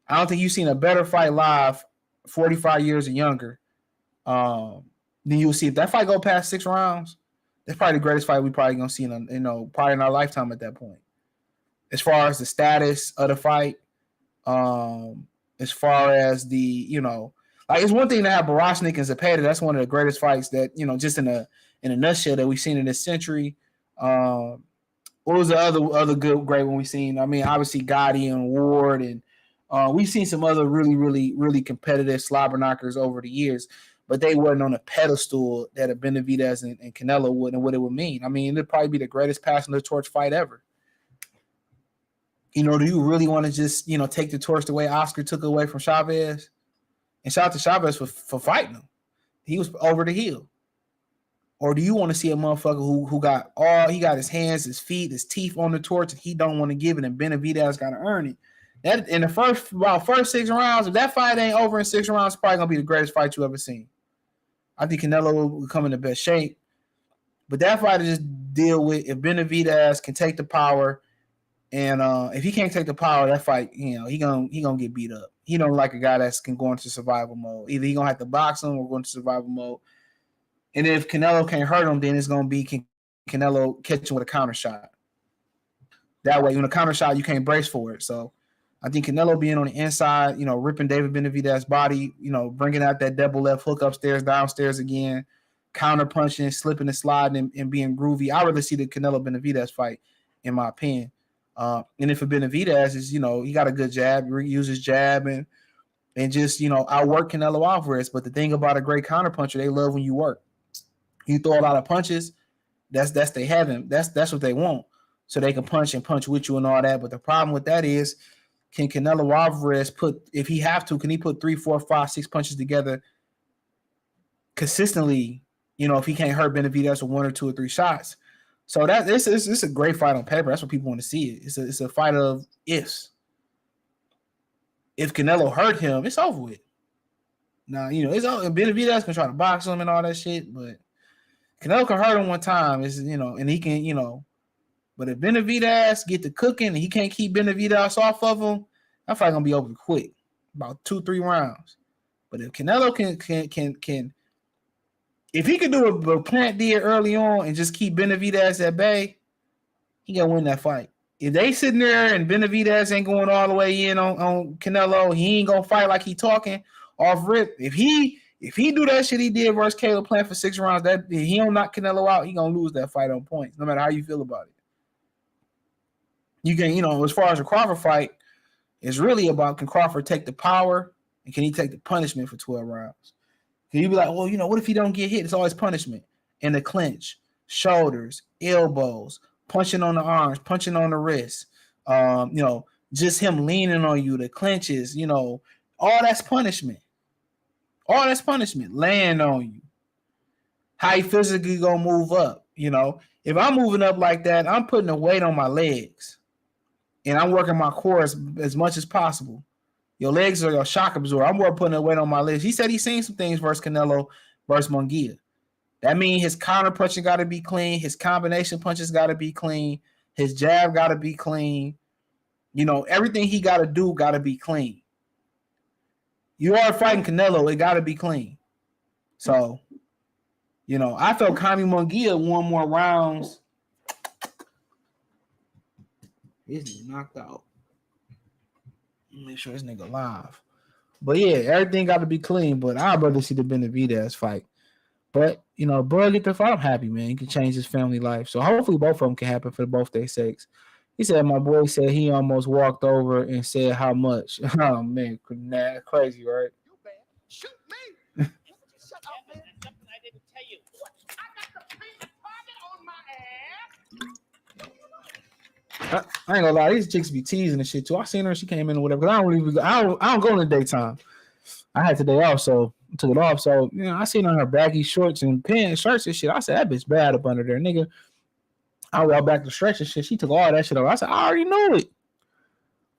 H: I don't think you've seen a better fight live, 45 years and younger. Then you'll see if that fight go past 6 rounds, that's probably the greatest fight we probably gonna see in probably in our lifetime at that point. As far as the status of the fight, as far as the like it's one thing to have Barashnik and Zepeda. That's one of the greatest fights that just in a nutshell that we've seen in this century. What was the other great one we've seen? I mean, obviously Gotti and Ward, and we've seen some other really competitive slobber knockers over the years. But they weren't on a pedestal that a Benavidez and Canelo would, and what it would mean. I mean, it'd probably be the greatest passing the torch fight ever. Do you really want to just, take the torch the way Oscar took it away from Chavez? And shout out to Chavez for fighting him. He was over the hill. Or do you want to see a motherfucker who got his hands, his feet, his teeth on the torch, and he don't want to give it, and Benavidez got to earn it? That in the first 6 rounds, if that fight ain't over in 6 rounds, it's probably gonna be the greatest fight you ever seen. I think Canelo will come in the best shape. But that fight to just deal with if Benavidez can take the power, and if he can't take the power, that fight, he gonna get beat up. He don't like a guy that can go into survival mode. Either he gonna have to box him or go into survival mode. And if Canelo can't hurt him, then it's gonna be Canelo catching with a counter shot. That way, when a counter shot, you can't brace for it. So I think Canelo being on the inside, ripping David Benavidez's body, bringing out that double left hook upstairs, downstairs again, counter punching, slipping and sliding, and being groovy. I really see the Canelo Benavidez fight, in my opinion. And if for Benavidez is, he got a good jab, use his jab and just, outwork Canelo Alvarez. But the thing about a great counter puncher, they love when you work. You throw a lot of punches, that's they heaven. That's what they want. So they can punch with you and all that. But the problem with that is, can Canelo Alvarez if he have to, can he put 3, 4, 5, 6 punches together consistently? If he can't hurt Benavidez with 1 or 2 or 3 shots. So this is a great fight on paper. That's what people want to see. It's a fight of ifs. If Canelo hurt him, it's over with. Now, it's all Benavidez can try to box him and all that shit, but Canelo can hurt him one time. And he can, but if Benavidez get to cooking and he can't keep Benavidez off of him, that fight gonna be over quick, about 2-3 rounds. But if Canelo can, if he can do what Plant did early on and just keep Benavidez at bay, he gonna win that fight. If they sitting there and Benavidez ain't going all the way in on Canelo, he ain't gonna fight like he talking off rip. If he do that shit he did versus Caleb Plant for 6 rounds, that he don't knock Canelo out, he gonna lose that fight on points, no matter how you feel about it. You can, as far as the Crawford fight, it's really about can Crawford take the power and can he take the punishment for 12 rounds? Can you be like, well, what if he don't get hit? It's always punishment. In the clinch, shoulders, elbows, punching on the arms, punching on the wrist, just him leaning on you, the clinches, all that's punishment. All that's punishment, laying on you. How he physically gonna move up, If I'm moving up like that, I'm putting a weight on my legs. And I'm working my core as much as possible. Your legs are your shock absorber. I'm more putting a weight on my legs. He said he's seen some things versus Canelo versus Munguia. That means his counter punching got to be clean. His combination punches got to be clean. His jab got to be clean. Everything he got to do got to be clean. You are fighting Canelo. It got to be clean. So, I felt Kami Munguia won more rounds. He's knocked out. Make sure this nigga live. But yeah, everything got to be clean. But I'd rather see the Benavidez fight. But, Bud get the fight. I'm happy, man. He can change his family life. So hopefully both of them can happen for both their sakes. He said, my boy said he almost walked over and said how much. Oh, man. Crazy, right?
J: You bad. Shoot me. Shut up, man. Something I didn't tell you. What? I got the pink target on my ass.
H: I ain't gonna lie, these chicks be teasing and shit too. I seen her, she came in or whatever. Cause I don't go in the daytime. I had today off, so took it off. So, you know, I seen on her baggy shorts and pants, shirts and shit. I said, that bitch bad up under there, nigga. I walked back to stretch and shit. She took all that shit off. I said, I already knew it.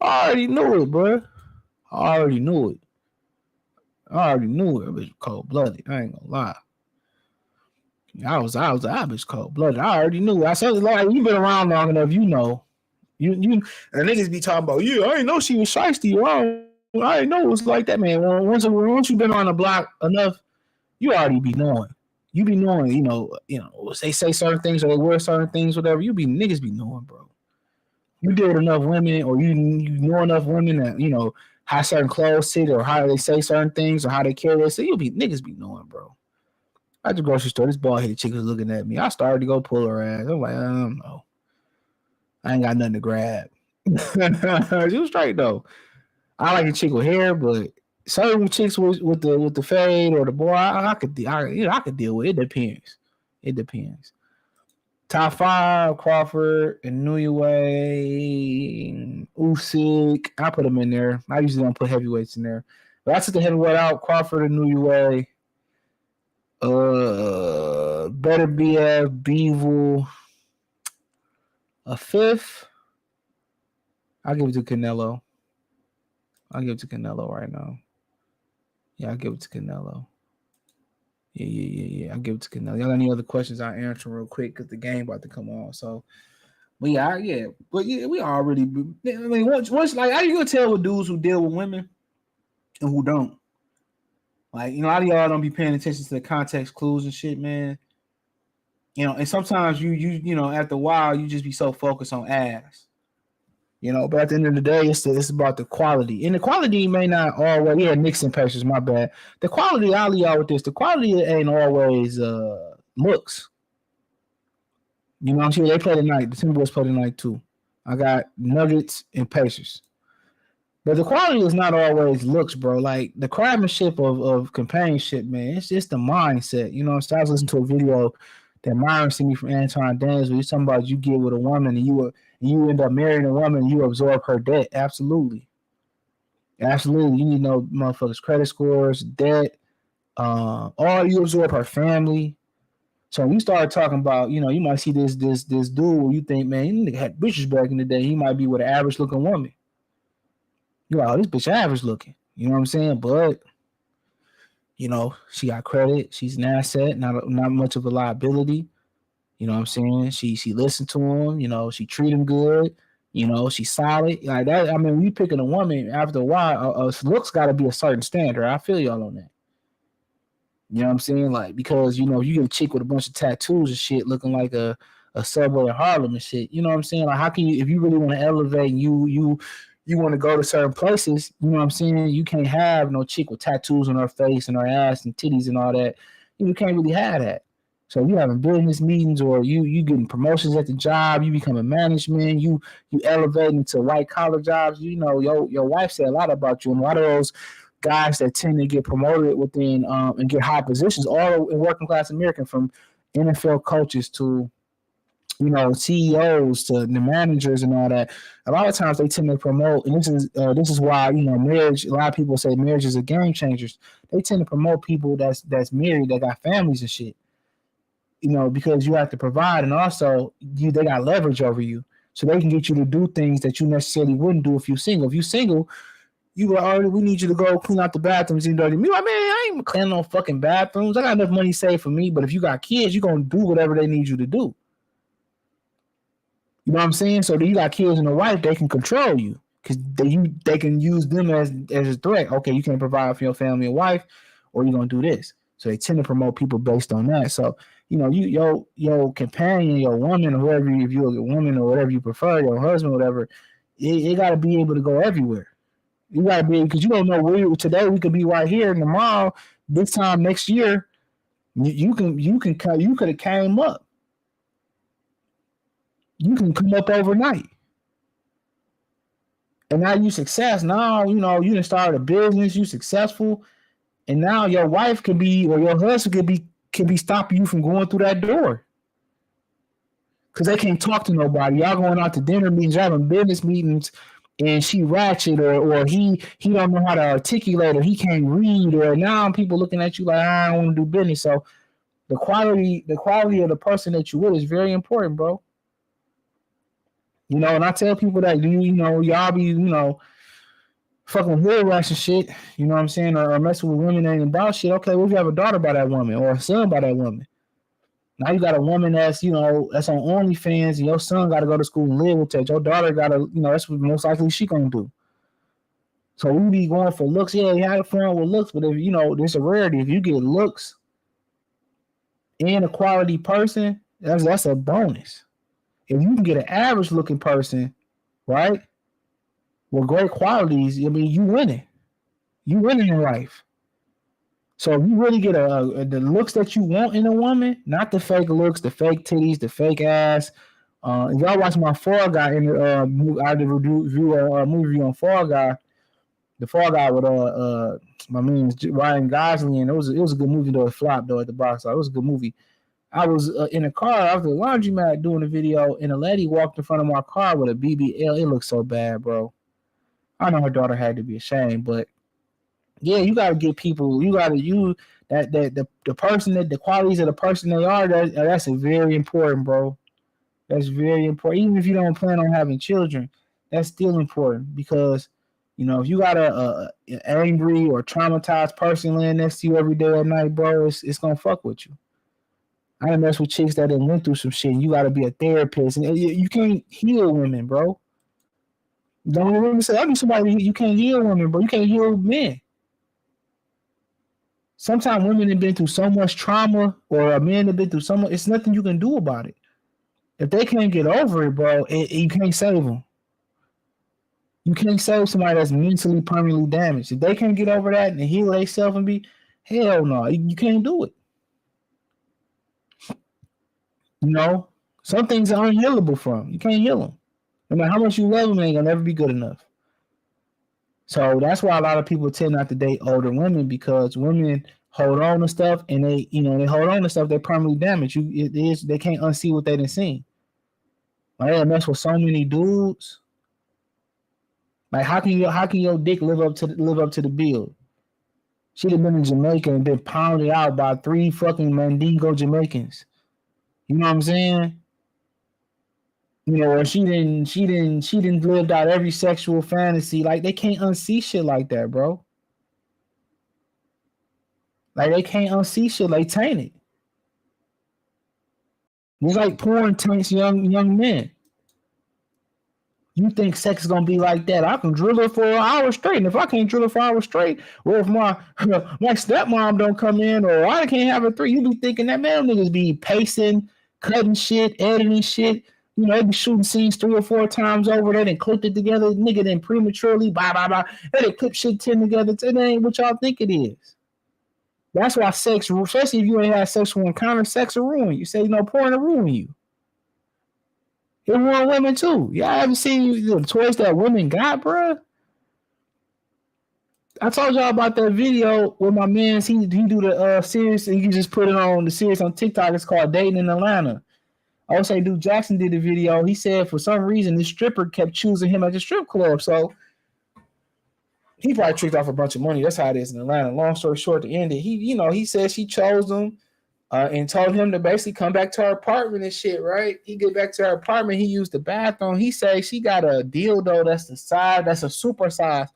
H: I already knew it, bro. I already knew it. That bitch cold-blooded. I ain't gonna lie. I was that bitch cold-blooded. I already knew. I said, like, you been around long enough, you know. You and niggas be talking about, yeah, I didn't know she was shiesty. I didn't know it was like that, man. Once you been on the block enough, you already be knowing. You be knowing, you know, they say certain things or they wear certain things, whatever. Niggas be knowing, bro. You deal with enough women, or you know enough women that, you know, how certain clothes sit or how they say certain things or how they carry it. So niggas be knowing, bro. At the grocery store, this bald-headed chick was looking at me. I started to go pull her ass. I'm like, I don't know. I ain't got nothing to grab. She was straight though. I like a chick with hair, but certain chicks with the fade or the boy, I could deal with it. It depends. Top 5: Crawford, Inoue, Usyk. I put them in there. I usually don't put heavyweights in there, but I took the heavyweight out. Crawford, Inoue. Better BF, Beevil. A 5th. I'll give it to Canelo. I'll give it to Canelo right now. Yeah, I'll give it to Canelo. Yeah. I'll give it to Canelo. Y'all got any other questions? I'll answer real quick because the game about to come on. So, but we already. I mean, once like, how you gonna tell with dudes who deal with women and who don't? Like, you know, a lot of y'all don't be paying attention to the context clues and shit, man. You know, and sometimes you know, after a while, you just be so focused on ass. You know, but at the end of the day, it's about the quality. And the quality may not always, Nixon Pacers, my bad. The quality, I'll leave y'all with this. The quality ain't always looks. You know what I'm saying? They play tonight. The Timberwolves play tonight too. I got Nuggets and Pacers. But the quality is not always looks, bro. Like the craftsmanship of companionship, man, it's just the mindset. You know what I'm saying? I was listening to a video that Myron sent me from Anton Daniels where he's talking about you get with a woman and you end up marrying a woman and you absorb her debt. Absolutely. You need to know motherfuckers' credit scores, debt, you absorb her family. So when you start talking about, you know, you might see this dude where you think, man, you nigga had bitches back in the day. He might be with an average looking woman. You're like, oh, this bitch average looking. You know what I'm saying? But, you know, she got credit. She's an asset, not much of a liability. You know what I'm saying? She listened to him. You know, she treat him good. You know, she's solid. Like that. I mean, when you picking a woman, after a while, looks got to be a certain standard. I feel y'all on that. You know what I'm saying? Like, because, you know, you get a chick with a bunch of tattoos and shit looking like a subway in Harlem and shit. You know what I'm saying? Like, how can you, if you really want to elevate and you want to go to certain places, you know what I'm saying? You can't have no chick with tattoos on her face and her ass and titties and all that. You can't really have that. So you having business meetings or you getting promotions at the job, you becoming management, you elevating to white collar jobs. You know, your wife said a lot about you. And a lot of those guys that tend to get promoted within and get high positions, all in working class American, from NFL coaches to, you know, CEOs to the managers and all that. A lot of times they tend to promote, and this is why, you know, marriage. A lot of people say marriage is a game changer. They tend to promote people that's married, that got families and shit. You know, because you have to provide, and also they got leverage over you, so they can get you to do things that you necessarily wouldn't do if you're single. If you're single, you were already, we need you to go clean out the bathrooms. You know, me, like, man, I ain't cleaning no fucking bathrooms. I got enough money saved for me. But if you got kids, you're gonna do whatever they need you to do. You know what I'm saying? So you got kids and a wife, they can control you because they can use them as a threat. Okay, you can't provide for your family and wife, or you're gonna do this. So they tend to promote people based on that. So, you know, your companion, your woman, or whoever, if you're a woman or whatever you prefer, your husband, whatever, it got to be able to go everywhere. You got to be, because you don't know where today we could be right here, and tomorrow, this time next year, you could have came up. You can come up overnight. And now you success. Now, you know, you done started a business, you successful. And now your wife could be, or your husband could be stopping you from going through that door. Because they can't talk to nobody. Y'all going out to dinner meetings, y'all having business meetings, and she ratchet, or he don't know how to articulate, or he can't read, or now people looking at you like, I don't want to do business. So the quality of the person that you with is very important, bro. You know, and I tell people that y'all be, fucking hood rats and shit, you know what I'm saying, or messing with women ain't about shit. Okay, well, if you have a daughter by that woman or a son by that woman, now you got a woman that's that's on OnlyFans, and your son got to go to school and live with that. Your daughter got to, that's what most likely she gonna do. So we be going for looks. Yeah, you have fun with looks, but if there's a rarity. If you get looks and a quality person, that's a bonus. If you can get an average looking person, right, with great qualities, I mean, you winning. You winning in life. So if you really get the looks that you want in a woman, not the fake looks, the fake titties, the fake ass. If y'all watch my Fall Guy I did review a movie on Fall Guy. The Fall Guy with my man Ryan Gosling, and it was a good movie though. It flopped though at the box office. It was a good movie. I was in a car after the laundromat doing a video, and a lady walked in front of my car with a BBL. It looked so bad, bro. I know her daughter had to be ashamed, but yeah, you gotta get people. You gotta the person that the qualities of the person they are. That's very important, bro. That's very important. Even if you don't plan on having children, that's still important because if you got a angry or traumatized person laying next to you every day at night, bro, it's gonna fuck with you. I done mess with chicks that done went through some shit. And you gotta be a therapist, and you can't heal women, bro. Don't even say I be somebody you can't heal women, bro. You can't heal men. Sometimes women have been through so much trauma, or a man have been through so much. It's nothing you can do about it. If they can't get over it, bro, you can't save them. You can't save somebody that's mentally permanently damaged. If they can't get over that and heal themselves and be, hell no, you can't do it. Some things are unhealable from. You can't heal them. No matter how much you love them, they ain't gonna never be good enough. So that's why a lot of people tend not to date older women, because women hold on to stuff, and they hold on to stuff they're permanently damaged. They can't unsee what they done seen. Like, they mess with so many dudes. Like, how can your dick live up to the bill? She'd have been in Jamaica and been pounded out by 3 fucking Mandingo Jamaicans. You know what I'm saying? Or she didn't lived out every sexual fantasy. Like, they can't unsee shit like that, bro. Like, they can't unsee shit. Like, taint it. It's like porn taints young men. You think sex is gonna be like that? I can drill her for an hour straight, and if I can't drill her for an hour straight, or if my stepmom don't come in, or I can't have a 3, you be thinking that, man, niggas be pacing, cutting shit, editing shit. They be shooting scenes 3 or 4 times over. They done clipped it together. Nigga then prematurely, blah, blah, blah. They done clip shit 10 together. It ain't what y'all think it is. That's why sex, especially if you ain't had sexual encounter, sex will ruin you. Say, porn will ruin you. It ruin women too. Y'all haven't seen the toys that women got, bro? I told y'all about that video with my man. He do the series, and you can just put it on the series on TikTok. It's called Dating in Atlanta. I would say Duke Jackson did the video. He said for some reason this stripper kept choosing him at the strip club. So he probably tricked off a bunch of money. That's how it is in Atlanta. Long story short, to end it, he said she chose him and told him to basically come back to her apartment and shit, right? He get back to her apartment. He used the bathroom. He said she got a dildo that's the size, that's a super size.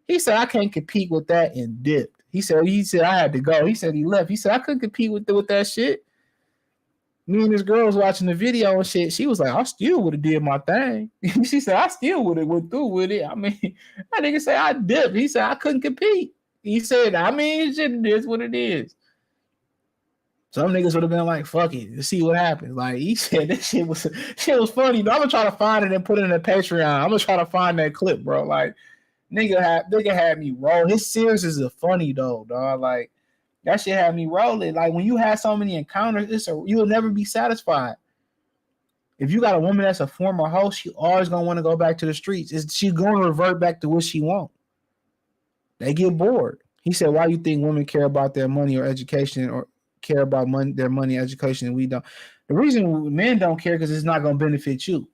H: He said, I can't compete with that, and dipped. He said I had to go. He said he left. He said I couldn't compete with that shit. Me and this girl was watching the video and shit. She was like, I still would have did my thing. She said, I still would have went through with it. I mean, that nigga said I dipped. He said I couldn't compete. He said, I mean, it is what it is. Some niggas would have been like, fuck it, let's see what happens. Like, he said this shit was funny. I'm gonna try to find it and put it in the Patreon. I'm gonna try to find that clip, bro. Like, nigga had me roll. His series is funny though, dog. Like, that shit had me rolling. Like, when you have so many encounters, you'll never be satisfied. If you got a woman that's a former host, she always gonna want to go back to the streets. She's gonna revert back to what she want. They get bored. He said, why do you think women care about their money or education, or care about their money, education, and we don't? The reason men don't care because it's not gonna benefit you.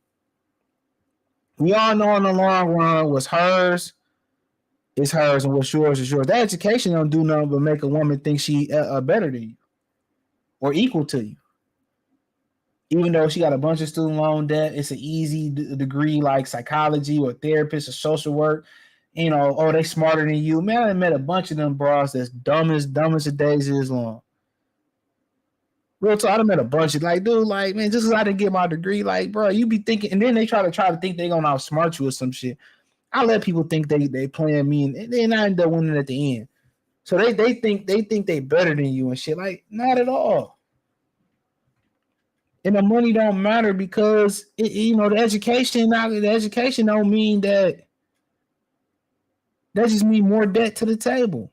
H: We all know in the long run what's hers is hers and what's yours is yours. That education don't do nothing but make a woman think she better than you or equal to you. Even though she got a bunch of student loan debt, it's an easy degree like psychology or therapist or social work. You know, oh, they smarter than you. Man, I met a bunch of them bras that's dumb as a daisy is long. Real talk, I met a bunch of like, dude, like, man, just because I didn't get my degree, like, bro, you be thinking, and then they try to think they're gonna outsmart you or some shit. I let people think they playing me, and then I end up winning at the end. So they think they better than you and shit. Like, not at all. And the money don't matter because the education don't mean that. That just means more debt to the table.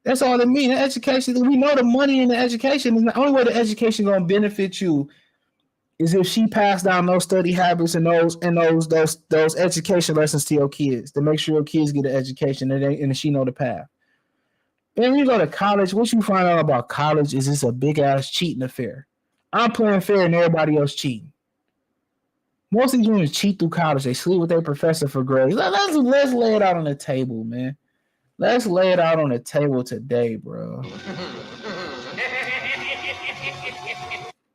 H: That's all it means. The education, we know the money in the education is the only way the education gonna benefit you is if she passed down those study habits and those education lessons to your kids to make sure your kids get an education and she know the path. And when you go to college, what you find out about college is it's a big ass cheating affair. I'm playing fair and everybody else cheating. Most of these women cheat through college. They sleep with their professor for grades. Let's lay it out on the table, man. Let's lay it out on the table today, bro.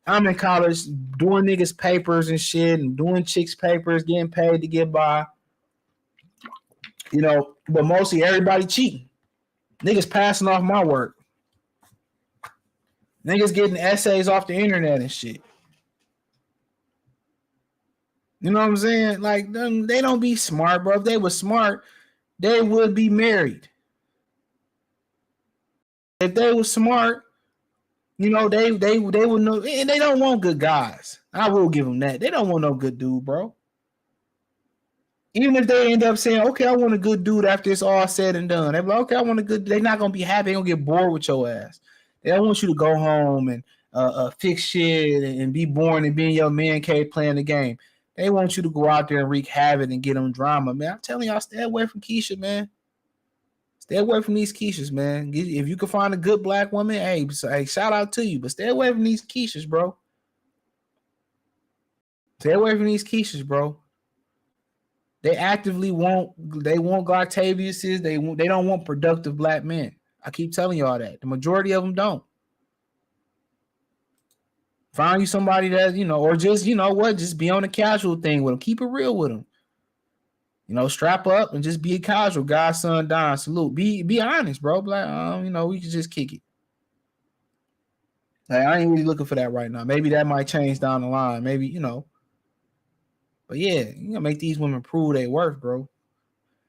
H: I'm in college doing niggas papers and shit and doing chicks papers, getting paid to get by. But mostly everybody cheating. Niggas passing off my work. Niggas getting essays off the internet and shit. You know what I'm saying? Like, they don't be smart, bro. If they were smart, they would be married. If they were smart, they would know. And they don't want good guys. I will give them that. They don't want no good dude, bro. Even if they end up saying, okay, I want a good dude after it's all said and done. They're like, okay, I want a good. They're not going to be happy. They're going to get bored with your ass. They don't want you to go home and fix shit and be boring and be in your man cave playing the game. They want you to go out there and wreak havoc and get them drama, man. I'm telling y'all, stay away from Keisha, man. Stay away from these Keishas, man. If you can find a good black woman, hey, shout out to you. But stay away from these Keishas, bro. Stay away from these Keishas, bro. They actively want Octaviuses. They don't want productive black men. I keep telling y'all that. The majority of them don't. Find you somebody that, or just, just be on the casual thing with them. Keep it real with them. Strap up and just be a casual. God, son, Don, salute. Be honest, bro. Like, we can just kick it. Like, I ain't really looking for that right now. Maybe that might change down the line. Maybe, But yeah, make these women prove their worth, bro.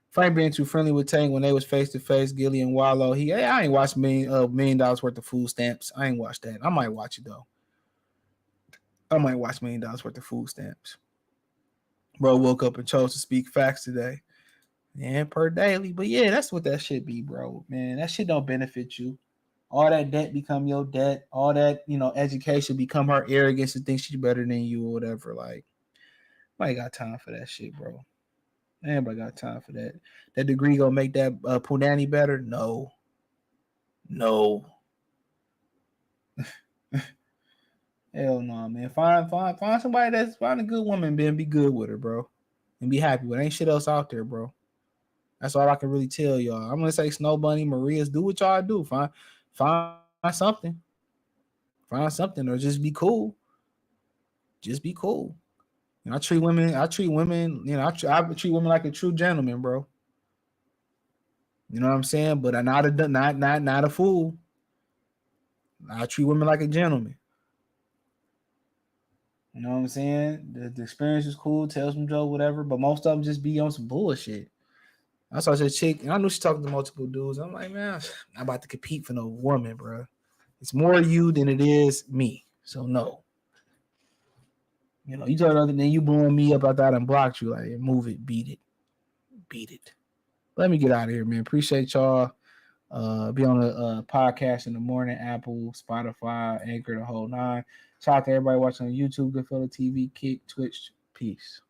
H: Frank being too friendly with Tank when they was face to face, Gilly and Wallow. I ain't watched $1 million worth of food stamps. I ain't watched that. I might watch it though. I might watch $1 million worth of food stamps. Bro woke up and chose to speak facts today. Yeah, per daily. But yeah, that's what that shit be, bro. Man, that shit don't benefit you. All that debt become your debt. All that, education become her arrogance and think she's better than you or whatever. Like, nobody got time for that shit, bro. Everybody got time for that. That degree gonna make that punani better? No. Hell no, man. Find somebody find a good woman, man. Be good with her, bro. And be happy with her. Ain't shit else out there, bro. That's all I can really tell y'all. I'm gonna say Snow Bunny, Maria's, do what y'all do. Find something. Find something or just be cool. Just be cool. I treat women, I treat women like a true gentleman, bro. You know what I'm saying? But I'm not a fool. I treat women like a gentleman. You know what I'm saying? The experience is cool, tell some joke, whatever, but most of them just be on some bullshit. I saw this chick, and I knew she talking to multiple dudes. I'm like, man, I'm about to compete for no woman, bro. It's more you than it is me. So no. You told other than you blowing me up, I thought I blocked you. Like, move it, beat it. Let me get out of here, man. Appreciate y'all. Be on the podcast in the morning, Apple, Spotify, Anchor, the whole nine. Shout out to everybody watching on YouTube, Goodfella TV, Kick, Twitch. Peace.